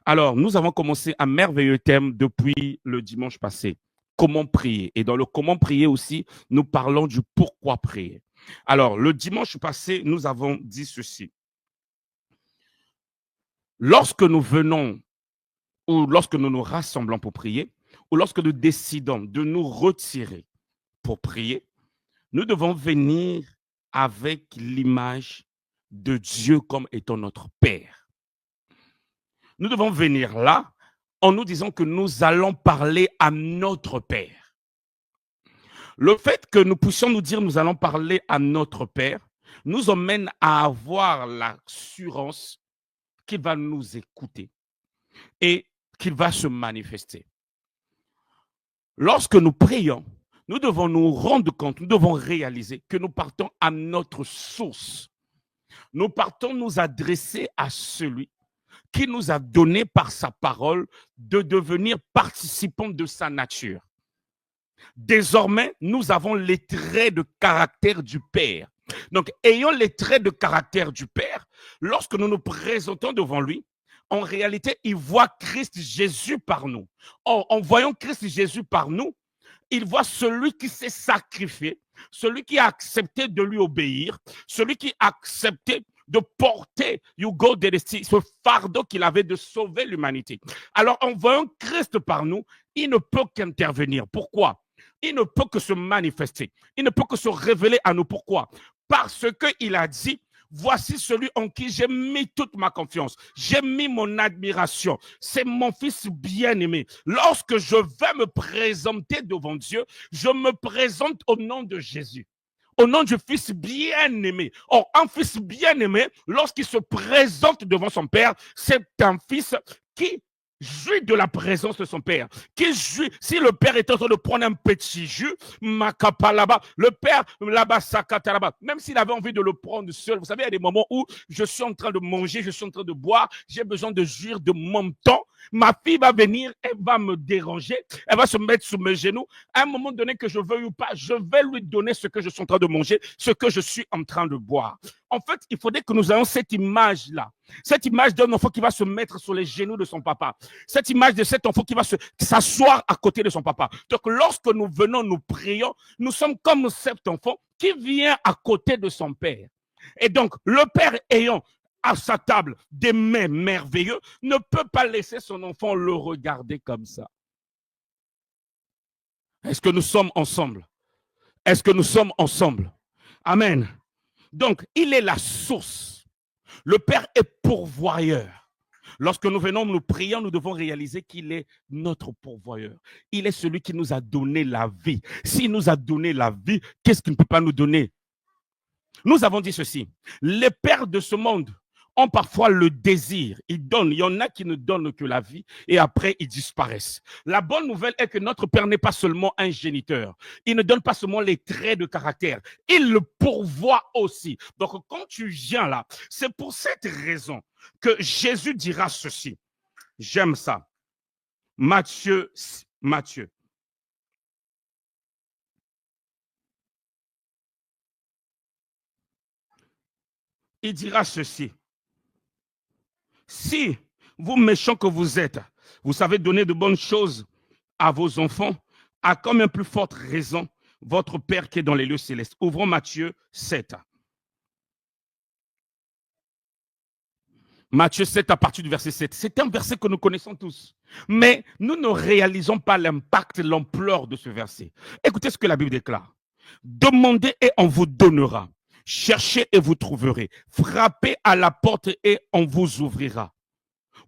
Alors, nous avons commencé un merveilleux thème depuis le dimanche passé. Comment prier? Et dans le comment prier aussi, nous parlons du pourquoi prier. Alors, le dimanche passé, nous avons dit ceci. Lorsque nous venons ou lorsque nous nous rassemblons pour prier, ou lorsque nous décidons de nous retirer pour prier, nous devons venir avec l'image de Dieu comme étant notre Père. Nous devons venir là en nous disant que nous allons parler à notre Père. Le fait que nous puissions nous dire nous allons parler à notre Père nous emmène à avoir l'assurance qu'il va nous écouter et qu'il va se manifester. Lorsque nous prions, nous devons nous rendre compte, nous devons réaliser que nous partons à notre source. Nous partons nous adresser à celui qui nous a donné par sa parole de devenir participants de sa nature. Désormais, nous avons les traits de caractère du Père. Donc, ayant les traits de caractère du Père, lorsque nous nous présentons devant lui, en réalité, il voit Christ Jésus par nous. Or, en voyant Christ Jésus par nous, il voit celui qui s'est sacrifié, celui qui a accepté de lui obéir, celui qui a accepté de porter ce fardeau qu'il avait de sauver l'humanité. Alors, en voyant Christ par nous, il ne peut qu'intervenir. Pourquoi? Il ne peut que se manifester. Il ne peut que se révéler à nous. Pourquoi? Parce qu'il a dit, voici celui en qui j'ai mis toute ma confiance. J'ai mis mon admiration. C'est mon fils bien-aimé. Lorsque je vais me présenter devant Dieu, je me présente au nom de Jésus. Au nom du fils bien-aimé. Or, un fils bien-aimé, lorsqu'il se présente devant son père, c'est un fils qui jouit de la présence de son père. Qui jouit, si le père est en train de prendre un petit jus, le père là-bas, là-bas, même s'il avait envie de le prendre seul, vous savez, il y a des moments où je suis en train de manger, je suis en train de boire, j'ai besoin de jouir de mon temps. Ma fille va venir, elle va me déranger, elle va se mettre sous mes genoux. À un moment donné, que je veuille ou pas, je vais lui donner ce que je suis en train de manger, ce que je suis en train de boire. En fait, il faudrait que nous ayons cette image-là. Cette image d'un enfant qui va se mettre sur les genoux de son papa. Cette image de cet enfant qui va s'asseoir à côté de son papa. Donc, lorsque nous venons, nous prions, nous sommes comme cet enfant qui vient à côté de son père. Et donc, le père ayant à sa table des mets merveilleux, ne peut pas laisser son enfant le regarder comme ça. Est-ce que nous sommes ensemble? Est-ce que nous sommes ensemble? Amen. Donc, il est la source. Le Père est pourvoyeur. Lorsque nous venons, nous prions, nous devons réaliser qu'il est notre pourvoyeur. Il est celui qui nous a donné la vie. S'il nous a donné la vie, qu'est-ce qu'il ne peut pas nous donner? Nous avons dit ceci. Les pères de ce monde ont parfois le désir. Ils donnent. Il y en a qui ne donnent que la vie et après ils disparaissent. La bonne nouvelle est que notre Père n'est pas seulement un géniteur. Il ne donne pas seulement les traits de caractère. Il le pourvoit aussi. Donc quand tu viens là, c'est pour cette raison que Jésus dira ceci. J'aime ça. Matthieu. Il dira ceci. Si vous méchants que vous êtes, vous savez donner de bonnes choses à vos enfants, à combien plus forte raison votre Père qui est dans les lieux célestes. Ouvrons Matthieu 7. Matthieu 7 à partir du verset 7. C'est un verset que nous connaissons tous. Mais nous ne réalisons pas l'impact, l'ampleur de ce verset. Écoutez ce que la Bible déclare. Demandez et on vous donnera. Cherchez et vous trouverez. Frappez à la porte et on vous ouvrira.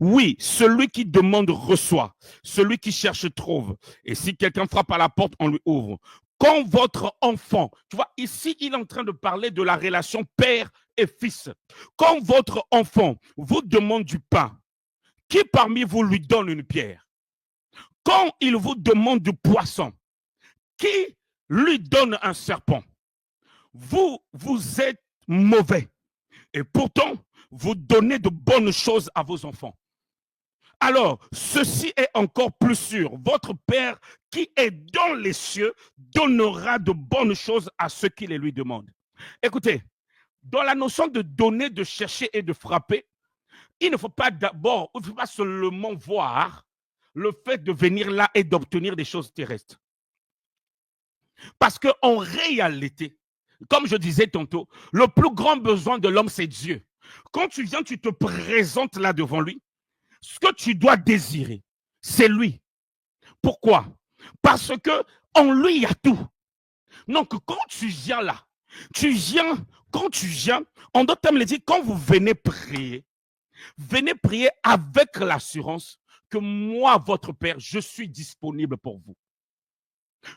Oui, celui qui demande reçoit. Celui qui cherche trouve. Et si quelqu'un frappe à la porte, on lui ouvre. Quand votre enfant, tu vois, ici, il est en train de parler de la relation père et fils. Quand votre enfant vous demande du pain, qui parmi vous lui donne une pierre? Quand il vous demande du poisson, qui lui donne un serpent? Vous êtes mauvais. Et pourtant, vous donnez de bonnes choses à vos enfants. Alors, ceci est encore plus sûr. Votre Père qui est dans les cieux donnera de bonnes choses à ceux qui les lui demandent. Écoutez, dans la notion de donner, de chercher et de frapper, il ne faut pas d'abord, il ne faut pas seulement voir le fait de venir là et d'obtenir des choses terrestres. Parce qu'en réalité, comme je disais tantôt, le plus grand besoin de l'homme, c'est Dieu. Quand tu viens, tu te présentes là devant lui, ce que tu dois désirer, c'est lui. Pourquoi? Parce que en lui, il y a tout. Donc, quand tu viens là, quand tu viens, en d'autres termes, il dit, quand vous venez prier avec l'assurance que moi, votre Père, je suis disponible pour vous.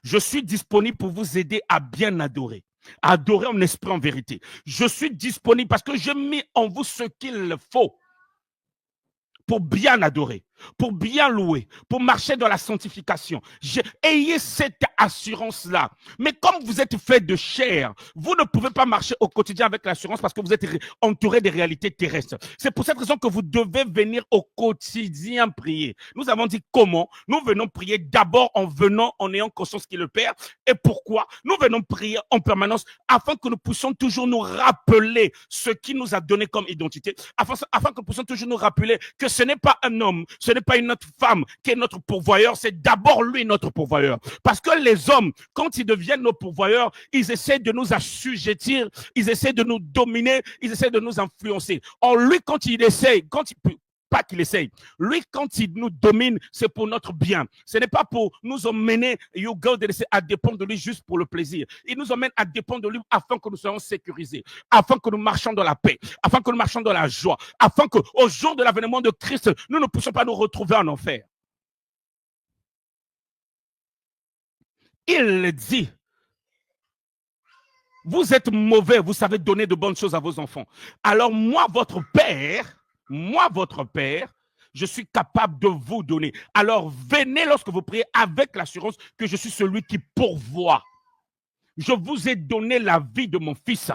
Je suis disponible pour vous aider à bien adorer. À adorer en esprit, en vérité. Je suis disponible parce que je mets en vous ce qu'il faut pour bien adorer, pour bien louer, pour marcher dans la sanctification. Ayez cette assurance-là. Mais comme vous êtes fait de chair, vous ne pouvez pas marcher au quotidien avec l'assurance parce que vous êtes entouré des réalités terrestres. C'est pour cette raison que vous devez venir au quotidien prier. Nous avons dit comment? Nous venons prier d'abord en ayant conscience qu'il est le Père. Et pourquoi? Nous venons prier en permanence afin que nous puissions toujours nous rappeler ce qu'il nous a donné comme identité, afin que nous puissions toujours nous rappeler que ce n'est pas un homme, ce n'est pas une autre femme qui est notre pourvoyeur, c'est d'abord lui notre pourvoyeur. Parce que les hommes, quand ils deviennent nos pourvoyeurs, ils essaient de nous assujettir, ils essaient de nous dominer, ils essaient de nous influencer. Or, lui, quand il essaie, pas qu'il essaye. Lui, quand il nous domine, c'est pour notre bien. Ce n'est pas pour nous emmener à dépendre de lui juste pour le plaisir. Il nous emmène à dépendre de lui afin que nous soyons sécurisés, afin que nous marchions dans la paix, afin que nous marchions dans la joie, afin qu'au jour de l'avènement de Christ, nous ne puissions pas nous retrouver en enfer. Il dit, vous êtes mauvais, vous savez donner de bonnes choses à vos enfants. Alors moi, votre Père, je suis capable de vous donner. Alors venez lorsque vous priez avec l'assurance que je suis celui qui pourvoit. Je vous ai donné la vie de mon fils.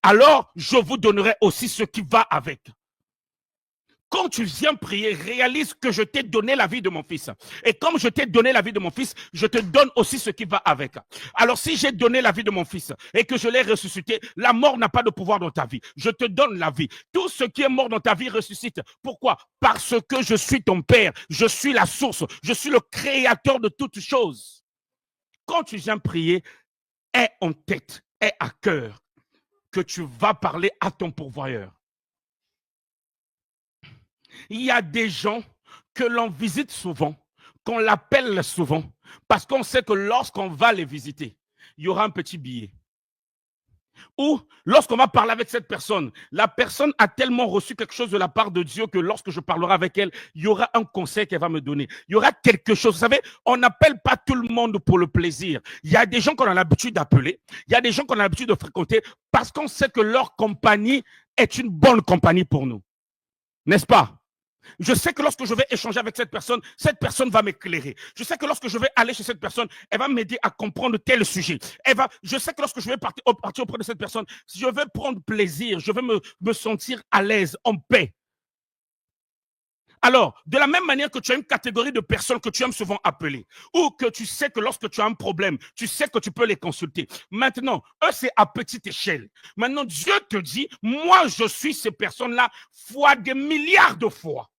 Alors je vous donnerai aussi ce qui va avec. Quand tu viens prier, réalise que je t'ai donné la vie de mon fils. Et comme je t'ai donné la vie de mon fils, je te donne aussi ce qui va avec. Alors si j'ai donné la vie de mon fils et que je l'ai ressuscité, la mort n'a pas de pouvoir dans ta vie. Je te donne la vie. Tout ce qui est mort dans ta vie ressuscite. Pourquoi? Parce que je suis ton Père. Je suis la source. Je suis le créateur de toutes choses. Quand tu viens prier, aie en tête, aie à cœur que tu vas parler à ton pourvoyeur. Il y a des gens que l'on visite souvent, qu'on l'appelle souvent, parce qu'on sait que lorsqu'on va les visiter, il y aura un petit billet. Ou lorsqu'on va parler avec cette personne, la personne a tellement reçu quelque chose de la part de Dieu que lorsque je parlerai avec elle, il y aura un conseil qu'elle va me donner. Il y aura quelque chose. Vous savez, on n'appelle pas tout le monde pour le plaisir. Il y a des gens qu'on a l'habitude d'appeler. Il y a des gens qu'on a l'habitude de fréquenter parce qu'on sait que leur compagnie est une bonne compagnie pour nous. N'est-ce pas? Je sais que lorsque je vais échanger avec cette personne va m'éclairer. Je sais que lorsque je vais aller chez cette personne, elle va m'aider à comprendre tel sujet. Je sais que lorsque je vais partir auprès de cette personne, je vais prendre plaisir, je vais me sentir à l'aise, en paix. Alors, de la même manière que tu as une catégorie de personnes que tu aimes souvent appeler, ou que tu sais que lorsque tu as un problème, tu sais que tu peux les consulter. Maintenant, eux, c'est à petite échelle. Maintenant, Dieu te dit, moi, je suis ces personnes-là fois des milliards de fois.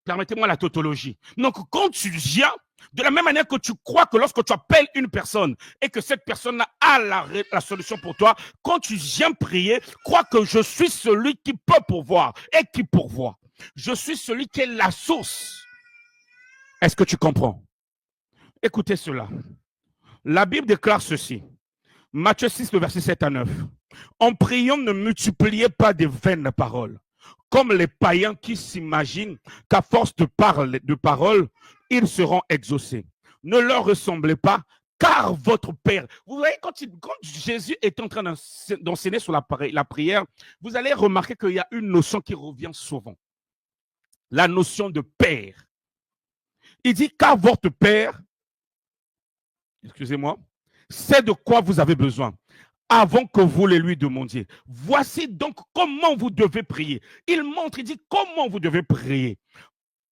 Permettez-moi la tautologie. Donc, quand tu viens, de la même manière que tu crois que lorsque tu appelles une personne et que cette personne a la solution pour toi, quand tu viens prier, crois que je suis celui qui peut pourvoir et qui pourvoit. Je suis celui qui est la source. Est-ce que tu comprends? Écoutez cela. La Bible déclare ceci. Matthieu 6, le verset 7 à 9. En priant, ne multipliez pas de vaines paroles, comme les païens qui s'imaginent qu'à force de paroles, ils seront exaucés. Ne leur ressemblez pas, car votre Père... Vous voyez, quand Jésus est en train d'enseigner sur la prière, vous allez remarquer qu'il y a une notion qui revient souvent. La notion de Père. Il dit, car votre Père, excusez-moi, sait de quoi vous avez besoin avant que vous les lui demandiez. Voici donc comment vous devez prier. Il montre, il dit comment vous devez prier.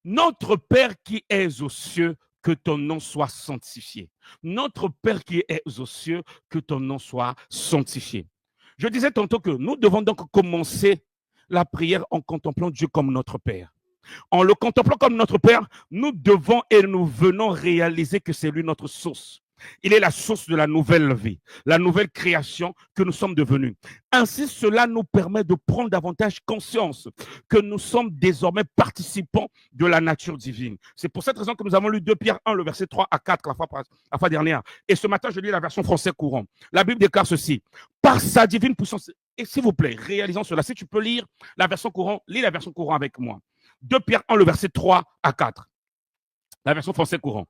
Notre Père qui es aux cieux, que ton nom soit sanctifié. Notre Père qui es aux cieux, que ton nom soit sanctifié. Je disais tantôt que nous devons donc commencer la prière en contemplant Dieu comme notre Père. En le contemplant comme notre Père, nous devons et nous venons réaliser que c'est lui notre source. Il est la source de la nouvelle vie, la nouvelle création que nous sommes devenus. Ainsi, cela nous permet de prendre davantage conscience que nous sommes désormais participants de la nature divine. C'est pour cette raison que nous avons lu 2 Pierre 1, le verset 3 à 4 la fois dernière. Et ce matin, je lis la version français courant. La Bible déclare ceci. Par sa divine puissance, et s'il vous plaît, réalisons cela. Si tu peux lire la version courant, lis la version courant avec moi. 2 Pierre 1, le verset 3 à 4. La version français courant.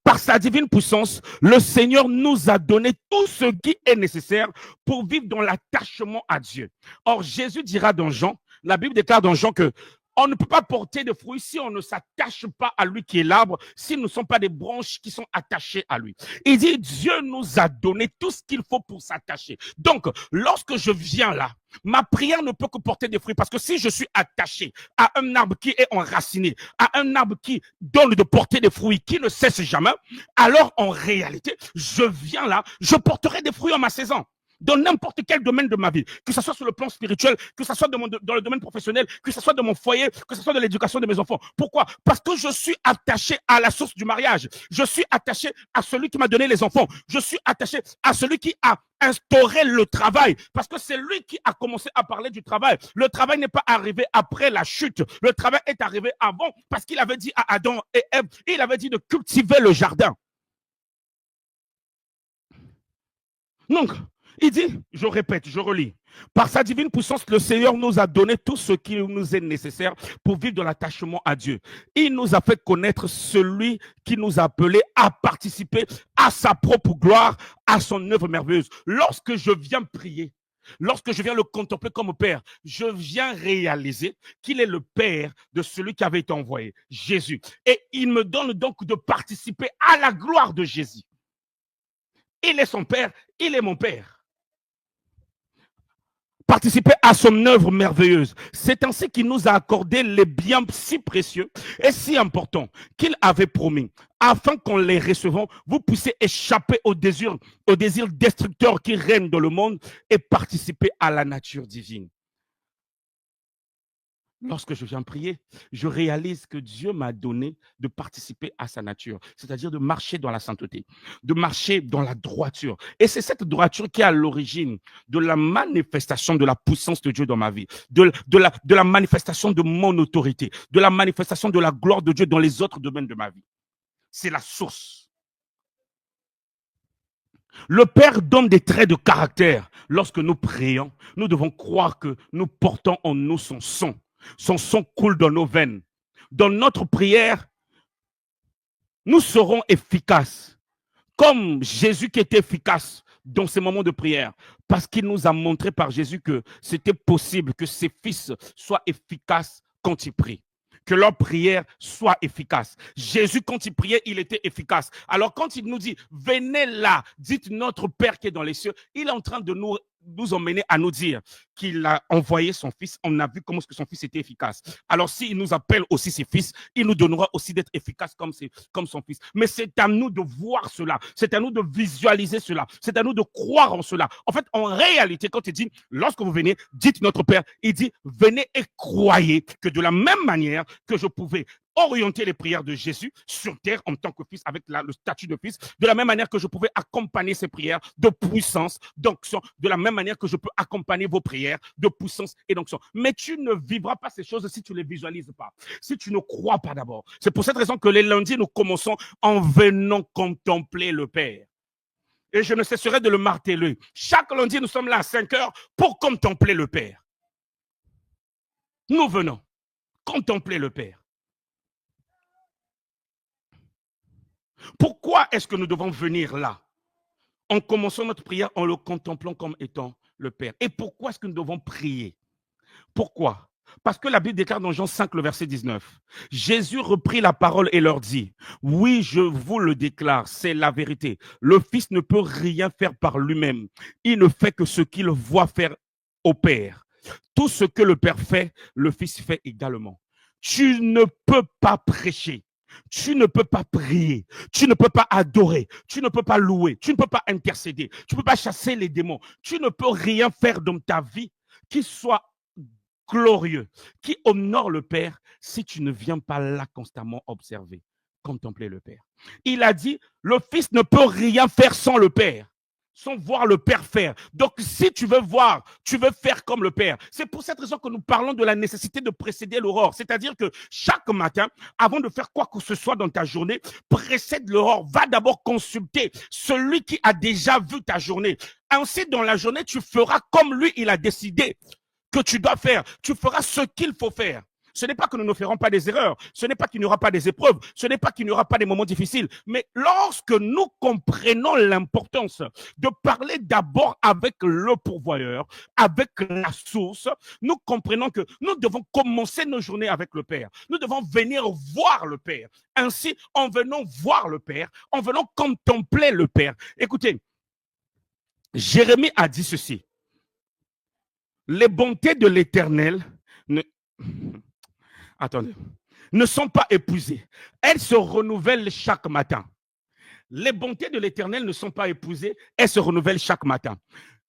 Par sa divine puissance, le Seigneur nous a donné tout ce qui est nécessaire pour vivre dans l'attachement à Dieu. Or, Jésus dira dans Jean, la Bible déclare dans Jean que on ne peut pas porter de fruits si on ne s'attache pas à lui qui est l'arbre, si nous ne sommes pas des branches qui sont attachées à lui. Il dit, Dieu nous a donné tout ce qu'il faut pour s'attacher. Donc, lorsque je viens là, ma prière ne peut que porter des fruits parce que si je suis attaché à un arbre qui est enraciné, à un arbre qui donne de porter des fruits, qui ne cesse jamais, alors en réalité, je viens là, je porterai des fruits en ma saison. Dans n'importe quel domaine de ma vie, que ce soit sur le plan spirituel, que ce soit dans le domaine professionnel, que ce soit dans mon foyer, que ce soit dans l'éducation de mes enfants. Pourquoi? Parce que je suis attaché à la source du mariage. Je suis attaché à celui qui m'a donné les enfants. Je suis attaché à celui qui a instauré le travail, parce que c'est lui qui a commencé à parler du travail. Le travail n'est pas arrivé après la chute. Le travail est arrivé avant, parce qu'il avait dit à Adam et Ève, il avait dit de cultiver le jardin. Donc, il dit, je répète, je relis. Par sa divine puissance, le Seigneur nous a donné tout ce qui nous est nécessaire pour vivre dans l'attachement à Dieu. Il nous a fait connaître celui qui nous a appelés à participer à sa propre gloire, à son œuvre merveilleuse. Lorsque je viens prier, lorsque je viens le contempler comme Père, je viens réaliser qu'il est le Père de celui qui avait été envoyé, Jésus. Et il me donne donc de participer à la gloire de Jésus. Il est son Père, il est mon Père. Participer à son œuvre merveilleuse. C'est ainsi qu'il nous a accordé les biens si précieux et si importants qu'il avait promis, afin qu'en les recevant, vous puissiez échapper aux désirs destructeurs qui règnent dans le monde et participer à la nature divine. Lorsque je viens prier, je réalise que Dieu m'a donné de participer à sa nature, c'est-à-dire de marcher dans la sainteté, de marcher dans la droiture. Et c'est cette droiture qui est à l'origine de la manifestation de la puissance de Dieu dans ma vie, de la manifestation de mon autorité, de la manifestation de la gloire de Dieu dans les autres domaines de ma vie. C'est la source. Le Père donne des traits de caractère. Lorsque nous prions, nous devons croire que nous portons en nous son sang. Son sang coule dans nos veines. Dans notre prière, nous serons efficaces. Comme Jésus qui était efficace dans ces moments de prière. Parce qu'il nous a montré par Jésus que c'était possible que ses fils soient efficaces quand ils prient. Que leur prière soit efficace. Jésus, quand il priait, il était efficace. Alors, quand il nous dit, venez là, dites notre Père qui est dans les cieux, il est en train de nous emmener à nous dire qu'il a envoyé son fils. On a vu comment est-ce que son fils était efficace. Alors, s'il nous appelle aussi ses fils, il nous donnera aussi d'être efficace comme son fils. Mais c'est à nous de voir cela. C'est à nous de visualiser cela. C'est à nous de croire en cela. En fait, en réalité, quand il dit, lorsque vous venez, dites notre Père, il dit, venez et croyez que de la même manière que je pouvais orienter les prières de Jésus sur terre en tant que fils avec le statut de fils, de la même manière que je pouvais accompagner ces prières de puissance, d'onction, de la même manière que je peux accompagner vos prières de puissance et d'onction. Mais tu ne vivras pas ces choses si tu ne les visualises pas, si tu ne crois pas d'abord. C'est pour cette raison que les lundis, nous commençons en venant contempler le Père. Et je ne cesserai de le marteler. Chaque lundi, nous sommes là à 5 heures pour contempler le Père. Nous venons contempler le Père. Pourquoi est-ce que nous devons venir là? En commençant notre prière en le contemplant comme étant le Père. Et pourquoi est-ce que nous devons prier? Pourquoi? Parce que la Bible déclare dans Jean 5, le verset 19, Jésus reprit la parole et leur dit, oui, je vous le déclare, c'est la vérité. Le Fils ne peut rien faire par lui-même. Il ne fait que ce qu'il voit faire au Père. Tout ce que le Père fait, le Fils fait également. Tu ne peux pas prêcher. Tu ne peux pas prier, tu ne peux pas adorer, tu ne peux pas louer, tu ne peux pas intercéder, tu ne peux pas chasser les démons, tu ne peux rien faire dans ta vie qui soit glorieux, qui honore le Père si tu ne viens pas là constamment observer, contempler le Père. Il a dit, le Fils ne peut rien faire sans le Père, sans voir le Père faire. Donc, si tu veux voir, tu veux faire comme le Père. C'est pour cette raison que nous parlons de la nécessité de précéder l'aurore. C'est-à-dire que chaque matin, avant de faire quoi que ce soit dans ta journée, précède l'aurore. Va d'abord consulter celui qui a déjà vu ta journée. Ainsi, dans la journée, tu feras comme lui, il a décidé que tu dois faire. Tu feras ce qu'il faut faire. Ce n'est pas que nous ne ferons pas des erreurs, ce n'est pas qu'il n'y aura pas des épreuves, ce n'est pas qu'il n'y aura pas des moments difficiles, mais lorsque nous comprenons l'importance de parler d'abord avec le pourvoyeur, avec la source, nous comprenons que nous devons commencer nos journées avec le Père. Nous devons venir voir le Père. Ainsi, en venant voir le Père, en venant contempler le Père. Écoutez, Jérémie a dit ceci. Les bontés de l'Éternel ne sont pas épuisées. Elles se renouvellent chaque matin. Les bontés de l'Éternel ne sont pas épuisées. Elles se renouvellent chaque matin.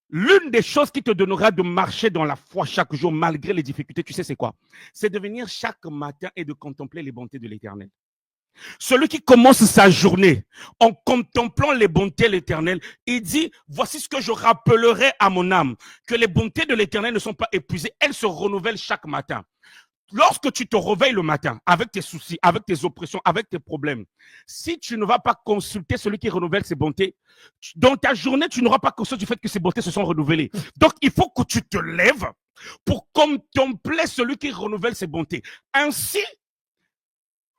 L'une des choses qui te donnera de marcher dans la foi chaque jour, malgré les difficultés, tu sais c'est quoi? C'est de venir chaque matin et de contempler les bontés de l'Éternel. Celui qui commence sa journée en contemplant les bontés de l'Éternel, il dit, voici ce que je rappellerai à mon âme, que les bontés de l'Éternel ne sont pas épuisées, elles se renouvellent chaque matin. Lorsque tu te réveilles le matin avec tes soucis, avec tes oppressions, avec tes problèmes, si tu ne vas pas consulter celui qui renouvelle ses bontés, dans ta journée, tu n'auras pas conscience du fait que ces bontés se sont renouvelées. Donc, il faut que tu te lèves pour contempler celui qui renouvelle ses bontés. Ainsi,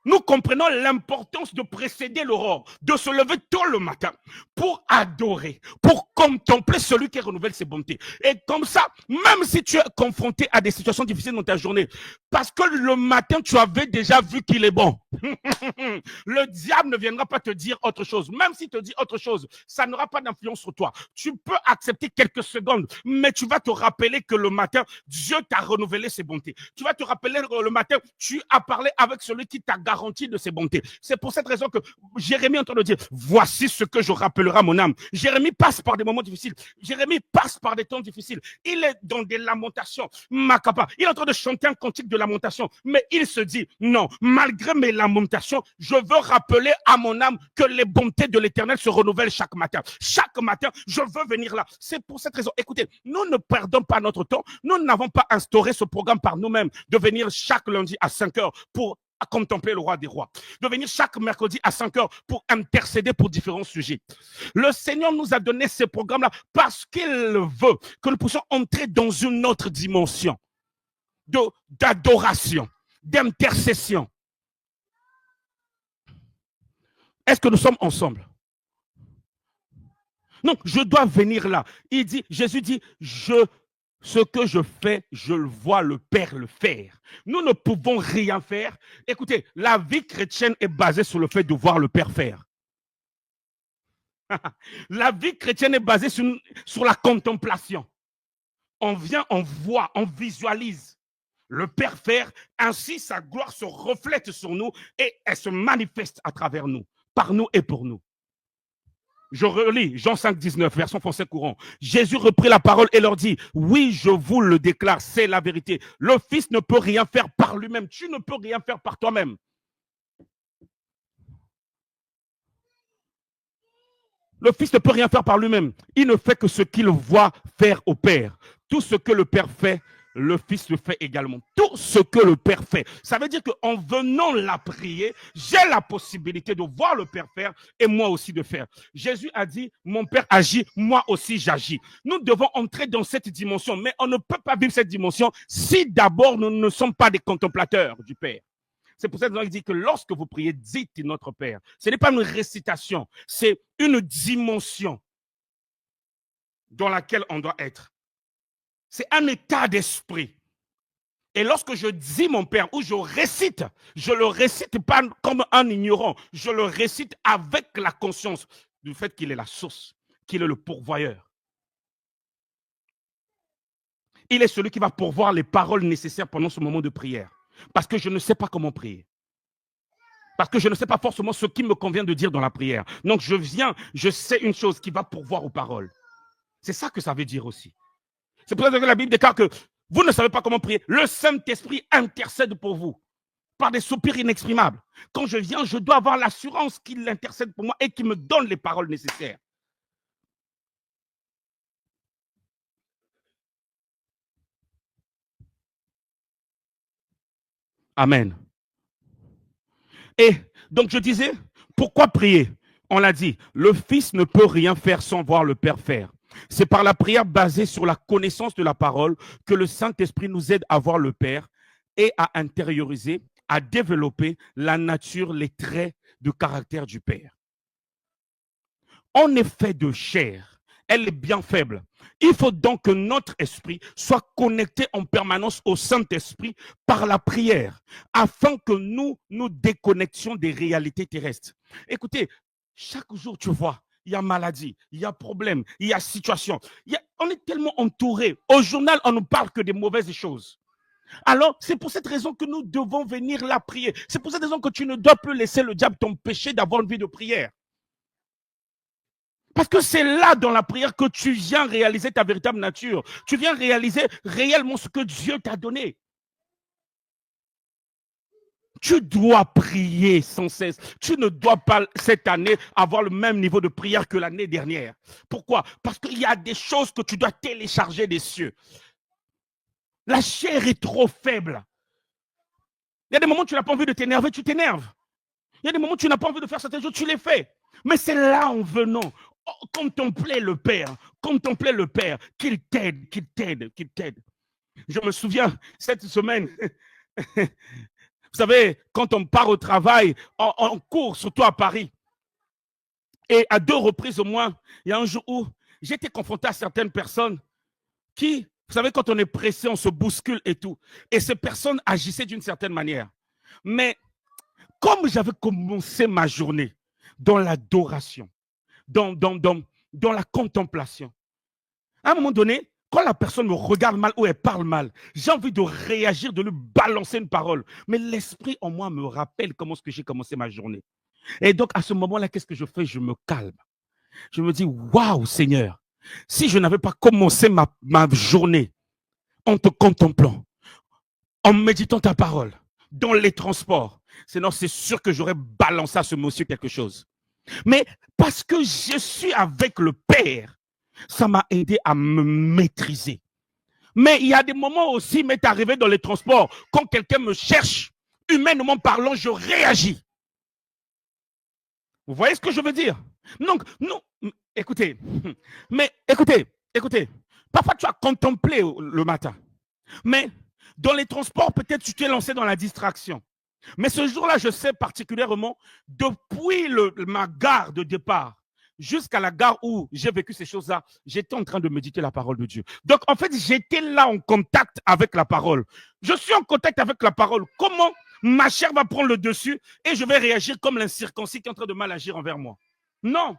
nous comprenons l'importance de précéder l'aurore, de se lever tôt le matin pour adorer, pour contempler celui qui renouvelle ses bontés. Et comme ça, même si tu es confronté à des situations difficiles dans ta journée, parce que le matin, tu avais déjà vu qu'il est bon, le diable ne viendra pas te dire autre chose. Même s'il te dit autre chose, ça n'aura pas d'influence sur toi. Tu peux accepter quelques secondes, mais tu vas te rappeler que le matin, Dieu t'a renouvelé ses bontés. Tu vas te rappeler le matin, tu as parlé avec celui qui t'a garantie de ses bontés. C'est pour cette raison que Jérémie est en train de dire, voici ce que je rappellerai à mon âme. Jérémie passe par des moments difficiles. Jérémie passe par des temps difficiles. Il est dans des lamentations. Macapa. Il est en train de chanter un cantique de lamentation. Mais il se dit, non, malgré mes lamentations, je veux rappeler à mon âme que les bontés de l'Éternel se renouvellent chaque matin. Chaque matin, je veux venir là. C'est pour cette raison. Écoutez, nous ne perdons pas notre temps. Nous n'avons pas instauré ce programme par nous-mêmes de venir chaque lundi à 5 heures pour à contempler le roi des rois, de venir chaque mercredi à 5 heures pour intercéder pour différents sujets. Le Seigneur nous a donné ces programmes-là parce qu'il veut que nous puissions entrer dans une autre dimension d'adoration, d'intercession. Est-ce que nous sommes ensemble? Non, je dois venir là. Jésus dit, ce que je fais, je le vois le Père le faire. Nous ne pouvons rien faire. Écoutez, la vie chrétienne est basée sur le fait de voir le Père faire. La vie chrétienne est basée sur la contemplation. On vient, on voit, on visualise le Père faire. Ainsi, sa gloire se reflète sur nous et elle se manifeste à travers nous, par nous et pour nous. Je relis Jean 5, 19, version français courant. Jésus reprit la parole et leur dit, oui, je vous le déclare, c'est la vérité. Le Fils ne peut rien faire par lui-même. Tu ne peux rien faire par toi-même. Le Fils ne peut rien faire par lui-même. Il ne fait que ce qu'il voit faire au Père. Tout ce que le Père fait, le Fils le fait également. Tout ce que le Père fait. Ça veut dire qu'en venant la prier, j'ai la possibilité de voir le Père faire et moi aussi de faire. Jésus a dit, mon Père agit, moi aussi j'agis. Nous devons entrer dans cette dimension, mais on ne peut pas vivre cette dimension si d'abord nous ne sommes pas des contemplateurs du Père. C'est pour ça qu'il dit que lorsque vous priez, dites notre Père. Ce n'est pas une récitation, c'est une dimension dans laquelle on doit être. C'est un état d'esprit. Et lorsque je dis mon Père ou je récite, je le récite pas comme un ignorant, je le récite avec la conscience du fait qu'il est la source, qu'il est le pourvoyeur. Il est celui qui va pourvoir les paroles nécessaires pendant ce moment de prière. Parce que je ne sais pas comment prier. Parce que je ne sais pas forcément ce qui me convient de dire dans la prière. Donc je viens, je sais une chose qui va pourvoir aux paroles. C'est ça que ça veut dire aussi. C'est pour ça que la Bible déclare que Vous ne savez pas comment prier. Le Saint-Esprit intercède pour vous par des soupirs inexprimables. Quand je viens, je dois avoir l'assurance qu'il intercède pour moi et qu'il me donne les paroles nécessaires. Amen. Et donc je disais, pourquoi prier? On l'a dit, le Fils ne peut rien faire sans voir le Père faire. C'est par la prière basée sur la connaissance de la parole que le Saint-Esprit nous aide à voir le Père et à intérioriser, à développer la nature, les traits de caractère du Père. On est fait de chair, elle est bien faible. Il faut donc que notre esprit soit connecté en permanence au Saint-Esprit par la prière, afin que nous nous déconnections des réalités terrestres. Écoutez, chaque jour, tu vois, il y a maladie, il y a problème, il y a situation. On est tellement entouré. Au journal, on ne parle que des mauvaises choses. Alors, c'est pour cette raison que nous devons venir la prier. C'est pour cette raison que tu ne dois plus laisser le diable t'empêcher d'avoir une vie de prière. Parce que c'est là, dans la prière, que tu viens réaliser ta véritable nature. Tu viens réaliser réellement ce que Dieu t'a donné. Tu dois prier sans cesse. Tu ne dois pas, cette année, avoir le même niveau de prière que l'année dernière. Pourquoi? Parce qu'il y a des choses que tu dois télécharger des cieux. La chair est trop faible. Il y a des moments où tu n'as pas envie de t'énerver, tu t'énerves. Il y a des moments où tu n'as pas envie de faire certaines choses, tu les fais. Mais c'est là, en venant, contempler le Père, qu'il t'aide, qu'il t'aide, qu'il t'aide. Je me souviens, cette semaine, vous savez, quand on part au travail, on court, surtout à Paris. Et à 2 reprises au moins, il y a un jour où j'ai été confronté à certaines personnes qui, vous savez, quand on est pressé, on se bouscule et tout. Et ces personnes agissaient d'une certaine manière. Mais comme j'avais commencé ma journée dans l'adoration, dans la contemplation, à un moment donné, quand la personne me regarde mal ou elle parle mal, j'ai envie de réagir, de lui balancer une parole. Mais l'esprit en moi me rappelle comment est-ce que j'ai commencé ma journée. Et donc, à ce moment-là, qu'est-ce que je fais? Je me calme. Je me dis, waouh, Seigneur, si je n'avais pas commencé ma journée en te contemplant, en méditant ta parole, dans les transports, sinon c'est sûr que j'aurais balancé à ce monsieur quelque chose. Mais parce que je suis avec le Père, ça m'a aidé à me maîtriser. Mais il y a des moments aussi, m'est arrivé dans les transports, quand quelqu'un me cherche, humainement parlant, je réagis. Vous voyez ce que je veux dire? Donc, non, écoutez, mais écoutez, parfois tu as contemplé le matin, mais dans les transports, peut-être tu t'es lancé dans la distraction. Mais ce jour-là, je sais particulièrement, depuis ma gare de départ jusqu'à la gare où j'ai vécu ces choses-là, j'étais en train de méditer la parole de Dieu. Donc, en fait, j'étais là en contact avec la parole. Je suis en contact avec la parole. Comment ma chair va prendre le dessus et je vais réagir comme l'incirconcis qui est en train de mal agir envers moi? Non.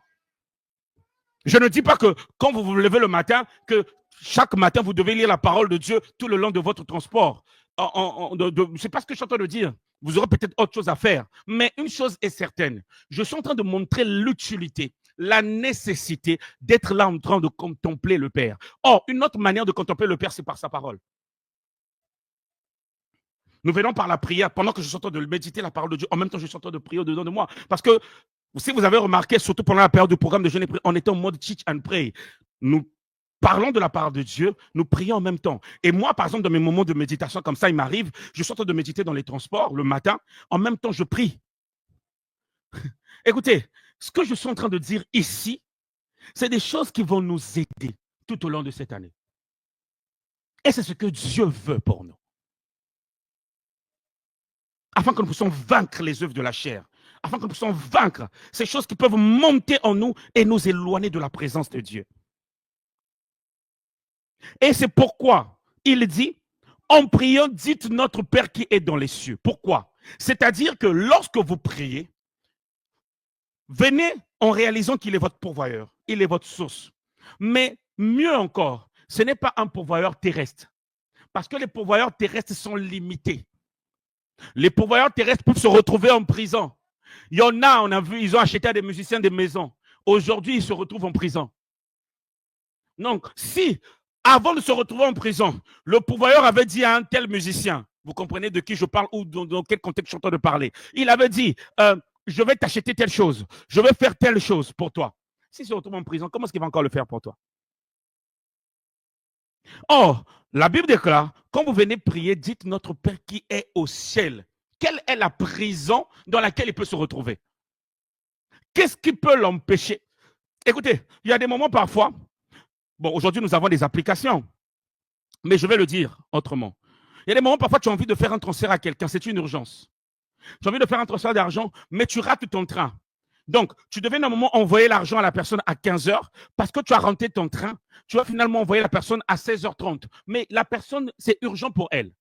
Je ne dis pas que quand vous vous levez le matin, que chaque matin, vous devez lire la parole de Dieu tout le long de votre transport. C'est pas ce que je suis en train de dire. Vous aurez peut-être autre chose à faire. Mais une chose est certaine. Je suis en train de montrer l'utilité, la nécessité d'être là en train de contempler le Père. Or, une autre manière de contempler le Père, c'est par sa parole. Nous venons par la prière. Pendant que je suis en train de méditer la parole de Dieu, en même temps, je suis en train de prier au-dedans de moi. Parce que, si vous avez remarqué, surtout pendant la période du programme de jeûne et prière, on était en mode teach and pray. Nous parlons de la parole de Dieu, nous prions en même temps. Et moi, par exemple, dans mes moments de méditation comme ça, il m'arrive, je suis en train de méditer dans les transports le matin, en même temps, je prie. Écoutez, ce que je suis en train de dire ici, c'est des choses qui vont nous aider tout au long de cette année. Et c'est ce que Dieu veut pour nous. Afin que nous puissions vaincre les œuvres de la chair. Afin que nous puissions vaincre ces choses qui peuvent monter en nous et nous éloigner de la présence de Dieu. Et c'est pourquoi il dit, en priant, dites notre Père qui est dans les cieux. Pourquoi? C'est-à-dire que lorsque vous priez, venez en réalisant qu'il est votre pourvoyeur, il est votre source. Mais mieux encore, ce n'est pas un pourvoyeur terrestre. Parce que les pourvoyeurs terrestres sont limités. Les pourvoyeurs terrestres peuvent se retrouver en prison. Il y en a, on a vu, ils ont acheté à des musiciens des maisons. Aujourd'hui, ils se retrouvent en prison. Donc, si Avant de se retrouver en prison, le pourvoyeur avait dit à un tel musicien, vous comprenez de qui je parle ou dans quel contexte je suis en train de parler, il avait dit, je vais t'acheter telle chose, je vais faire telle chose pour toi. S'il se retrouve en prison, comment est-ce qu'il va encore le faire pour toi? Or, la Bible déclare, quand vous venez prier, dites notre Père qui est au ciel. Quelle est la prison dans laquelle il peut se retrouver? Qu'est-ce qui peut l'empêcher? Écoutez, il y a des moments parfois, bon, aujourd'hui nous avons des applications, mais je vais le dire autrement. Il y a des moments parfois tu as envie de faire un transfert à quelqu'un, c'est une urgence. Tu as envie de faire un transfert d'argent, mais tu rates ton train. Donc, tu devais normalement envoyer l'argent à la personne à 15 heures parce que tu as renté ton train. Tu vas finalement envoyer la personne à 16h30. Mais la personne, c'est urgent pour elle.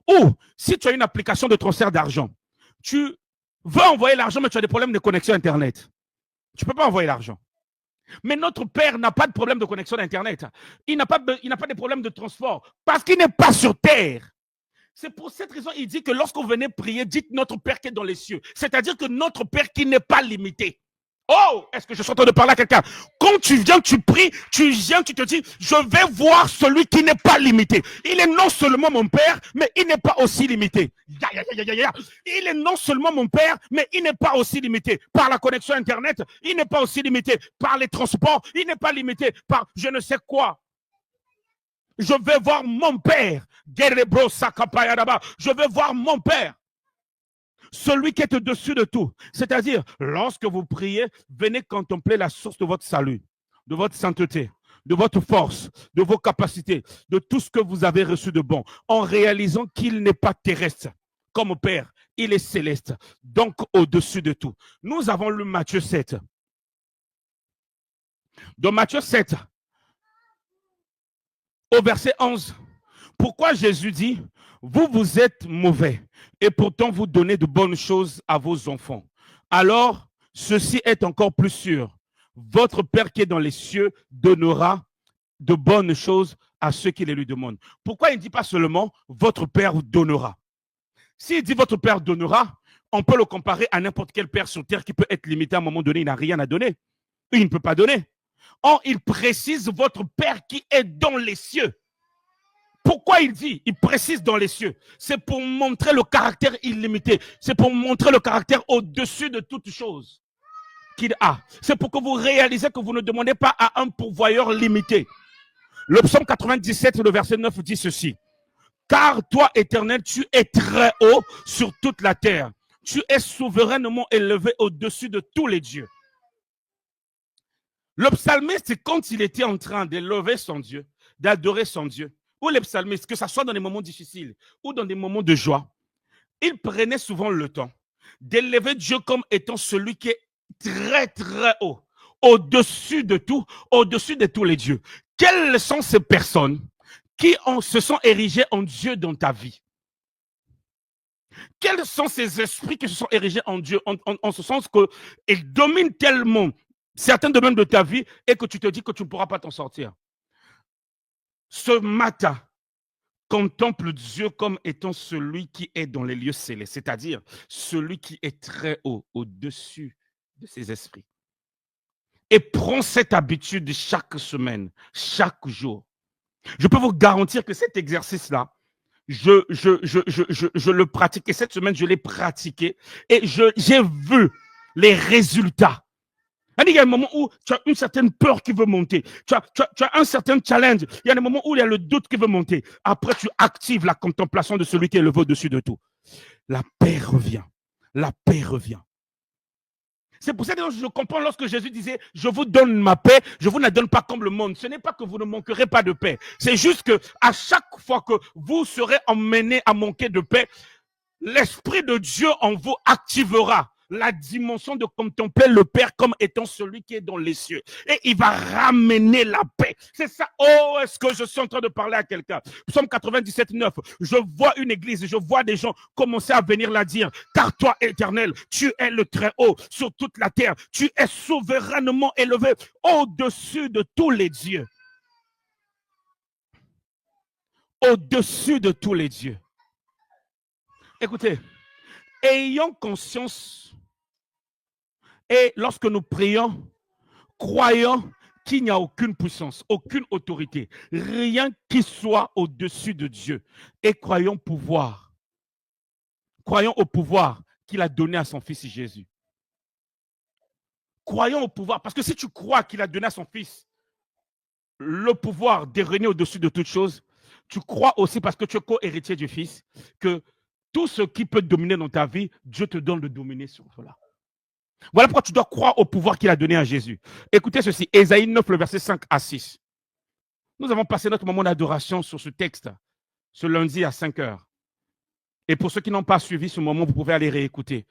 Ou, si tu as une application de transfert d'argent, tu veux envoyer l'argent, mais tu as des problèmes de connexion Internet. Tu ne peux pas envoyer l'argent. Mais notre Père n'a pas de problème de connexion Internet. Il n'a pas de problème de transport parce qu'il n'est pas sur terre. C'est pour cette raison qu'il dit que lorsque vous venez prier, dites notre Père qui est dans les cieux. C'est-à-dire que notre Père qui n'est pas limité. Oh, est-ce que je suis en train de parler à quelqu'un? Quand tu viens, tu pries, tu viens, tu te dis, je vais voir celui qui n'est pas limité. Il est non seulement mon Père, mais il n'est pas aussi limité. Il est non seulement mon Père, mais il n'est pas aussi limité par la connexion Internet. Il n'est pas aussi limité par les transports. Il n'est pas limité par je ne sais quoi. Je vais voir mon Père. Je vais voir mon Père. Celui qui est au-dessus de tout. C'est-à-dire, lorsque vous priez, venez contempler la source de votre salut, de votre sainteté, de votre force, de vos capacités, de tout ce que vous avez reçu de bon, en réalisant qu'il n'est pas terrestre. Comme Père, il est céleste, donc au-dessus de tout. Nous avons lu Matthieu 7. Dans Matthieu 7, au verset 11, pourquoi Jésus dit, vous êtes mauvais et pourtant vous donnez de bonnes choses à vos enfants. Alors, ceci est encore plus sûr. Votre Père qui est dans les cieux donnera de bonnes choses à ceux qui les lui demandent. Pourquoi il ne dit pas seulement votre Père vous donnera? S'il dit votre Père donnera, on peut le comparer à n'importe quel père sur terre qui peut être limité à un moment donné, il n'a rien à donner. Il ne peut pas donner. Or, il précise votre Père qui est dans les cieux. Pourquoi il dit, il précise dans les cieux? C'est pour montrer le caractère illimité. C'est pour montrer le caractère au-dessus de toute chose qu'il a. C'est pour que vous réalisez que vous ne demandez pas à un pourvoyeur limité. Le psaume 97, le verset 9 dit ceci. Car toi, Éternel, tu es très haut sur toute la terre. Tu es souverainement élevé au-dessus de tous les dieux. Le psalmiste, quand il était en train d'élever son Dieu, d'adorer son Dieu, ou les psalmistes, que ce soit dans des moments difficiles ou dans des moments de joie, ils prenaient souvent le temps d'élever Dieu comme étant celui qui est très, très haut, au-dessus de tout, au-dessus de tous les dieux. Quelles sont ces personnes qui se sont érigées en Dieu dans ta vie? Quels sont ces esprits qui se sont érigés en Dieu, en ce sens qu'ils dominent tellement certains domaines de ta vie et que tu te dis que tu ne pourras pas t'en sortir? Ce matin, contemple Dieu comme étant celui qui est dans les lieux célestes, c'est-à-dire celui qui est très haut, au-dessus de ses esprits. Et prends cette habitude chaque semaine, chaque jour. Je peux vous garantir que cet exercice-là, je le pratique. Et cette semaine, je l'ai pratiqué. Et j'ai vu les résultats. Il y a un moment où tu as une certaine peur qui veut monter. Tu as un certain challenge. Il y a des moments où il y a le doute qui veut monter. Après, tu actives la contemplation de celui qui est levé au-dessus de tout. La paix revient. La paix revient. C'est pour ça que je comprends lorsque Jésus disait, je vous donne ma paix, je vous la donne pas comme le monde. Ce n'est pas que vous ne manquerez pas de paix. C'est juste que à chaque fois que vous serez emmené à manquer de paix, l'Esprit de Dieu en vous activera la dimension de contempler le Père comme étant celui qui est dans les cieux. Et il va ramener la paix. C'est ça. Oh, est-ce que je suis en train de parler à quelqu'un? Psaume 97, 9. Je vois une église, je vois des gens commencer à venir la dire. Car toi, Éternel, tu es le très haut sur toute la terre. Tu es souverainement élevé au-dessus de tous les dieux. Au-dessus de tous les dieux. Écoutez, ayons conscience et lorsque nous prions, croyons qu'il n'y a aucune puissance, aucune autorité, rien qui soit au-dessus de Dieu. Et croyons au pouvoir qu'il a donné à son fils Jésus. Croyons au pouvoir, parce que si tu crois qu'il a donné à son fils le pouvoir de régner au-dessus de toutes choses, tu crois aussi, parce que tu es co-héritier du fils, que tout ce qui peut dominer dans ta vie, Dieu te donne de dominer sur cela. Voilà pourquoi tu dois croire au pouvoir qu'il a donné à Jésus. Écoutez ceci, Ésaïe 9, le verset 5 à 6. Nous avons passé notre moment d'adoration sur ce texte, ce lundi à 5 heures. Et pour ceux qui n'ont pas suivi ce moment, vous pouvez aller réécouter.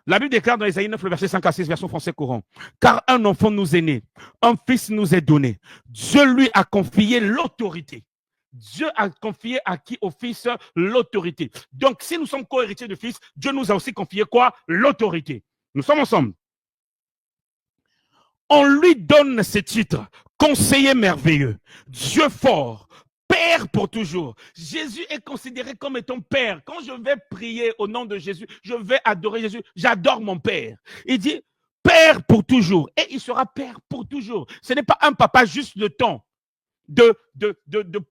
La Bible déclare dans Ésaïe 9, le verset 5 à 6, version français courant. Car un enfant nous est né, un fils nous est donné. Dieu lui a confié l'autorité. Dieu a confié à qui? Au fils l'autorité. Donc, si nous sommes co-héritiers du fils, Dieu nous a aussi confié quoi? L'autorité. Nous sommes ensemble. On lui donne ces titres. Conseiller merveilleux, Dieu fort, Père pour toujours. Jésus est considéré comme étant Père. Quand je vais prier au nom de Jésus, je vais adorer Jésus. J'adore mon Père. Il dit Père pour toujours. Et il sera Père pour toujours. Ce n'est pas un papa juste le temps de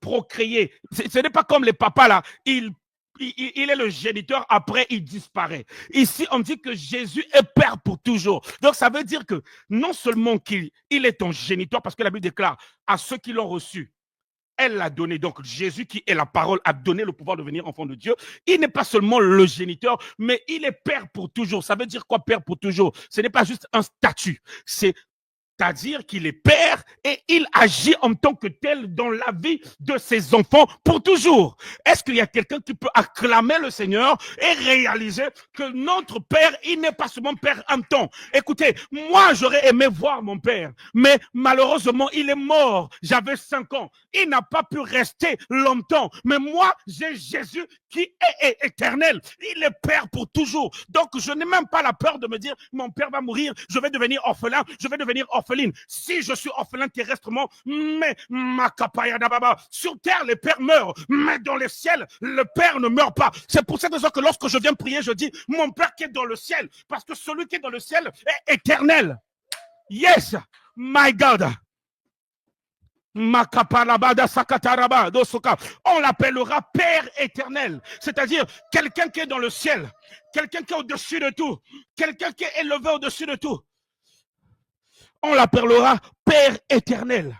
procréer. Ce n'est pas comme les papas là. Il est le géniteur, après il disparaît. Ici, on dit que Jésus est Père pour toujours. Donc, ça veut dire que non seulement qu'il est ton géniteur, parce que la Bible déclare à ceux qui l'ont reçu, elle l'a donné. Donc, Jésus, qui est la parole, a donné le pouvoir de devenir enfant de Dieu. Il n'est pas seulement le géniteur, mais il est Père pour toujours. Ça veut dire quoi, Père pour toujours? Ce n'est pas juste un statut. C'est-à-dire qu'il est Père et il agit en tant que tel dans la vie de ses enfants pour toujours. Est-ce qu'il y a quelqu'un qui peut acclamer le Seigneur et réaliser que notre Père, il n'est pas seulement Père un temps? Écoutez, moi, j'aurais aimé voir mon Père, mais malheureusement, il est mort. J'avais 5 ans. Il n'a pas pu rester longtemps. Mais moi, j'ai Jésus qui est éternel. Il est Père pour toujours. Donc, je n'ai même pas la peur de me dire, mon Père va mourir, je vais devenir orphelin, je vais devenir orpheline. Si je suis orphelin terrestrement, mais ma kapaya d'ababa, sur terre, les pères meurent, mais dans le ciel, le Père ne meurt pas. C'est pour cette raison que lorsque je viens prier, je dis, mon Père qui est dans le ciel, parce que celui qui est dans le ciel est éternel. Yes, my God. On l'appellera Père éternel, c'est-à-dire quelqu'un qui est dans le ciel, quelqu'un qui est au-dessus de tout, quelqu'un qui est élevé au-dessus de tout. On l'appellera Père éternel.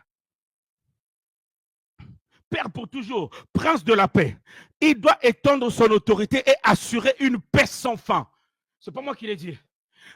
Père pour toujours, Prince de la paix. Il doit étendre son autorité et assurer une paix sans fin. C'est pas moi qui l'ai dit.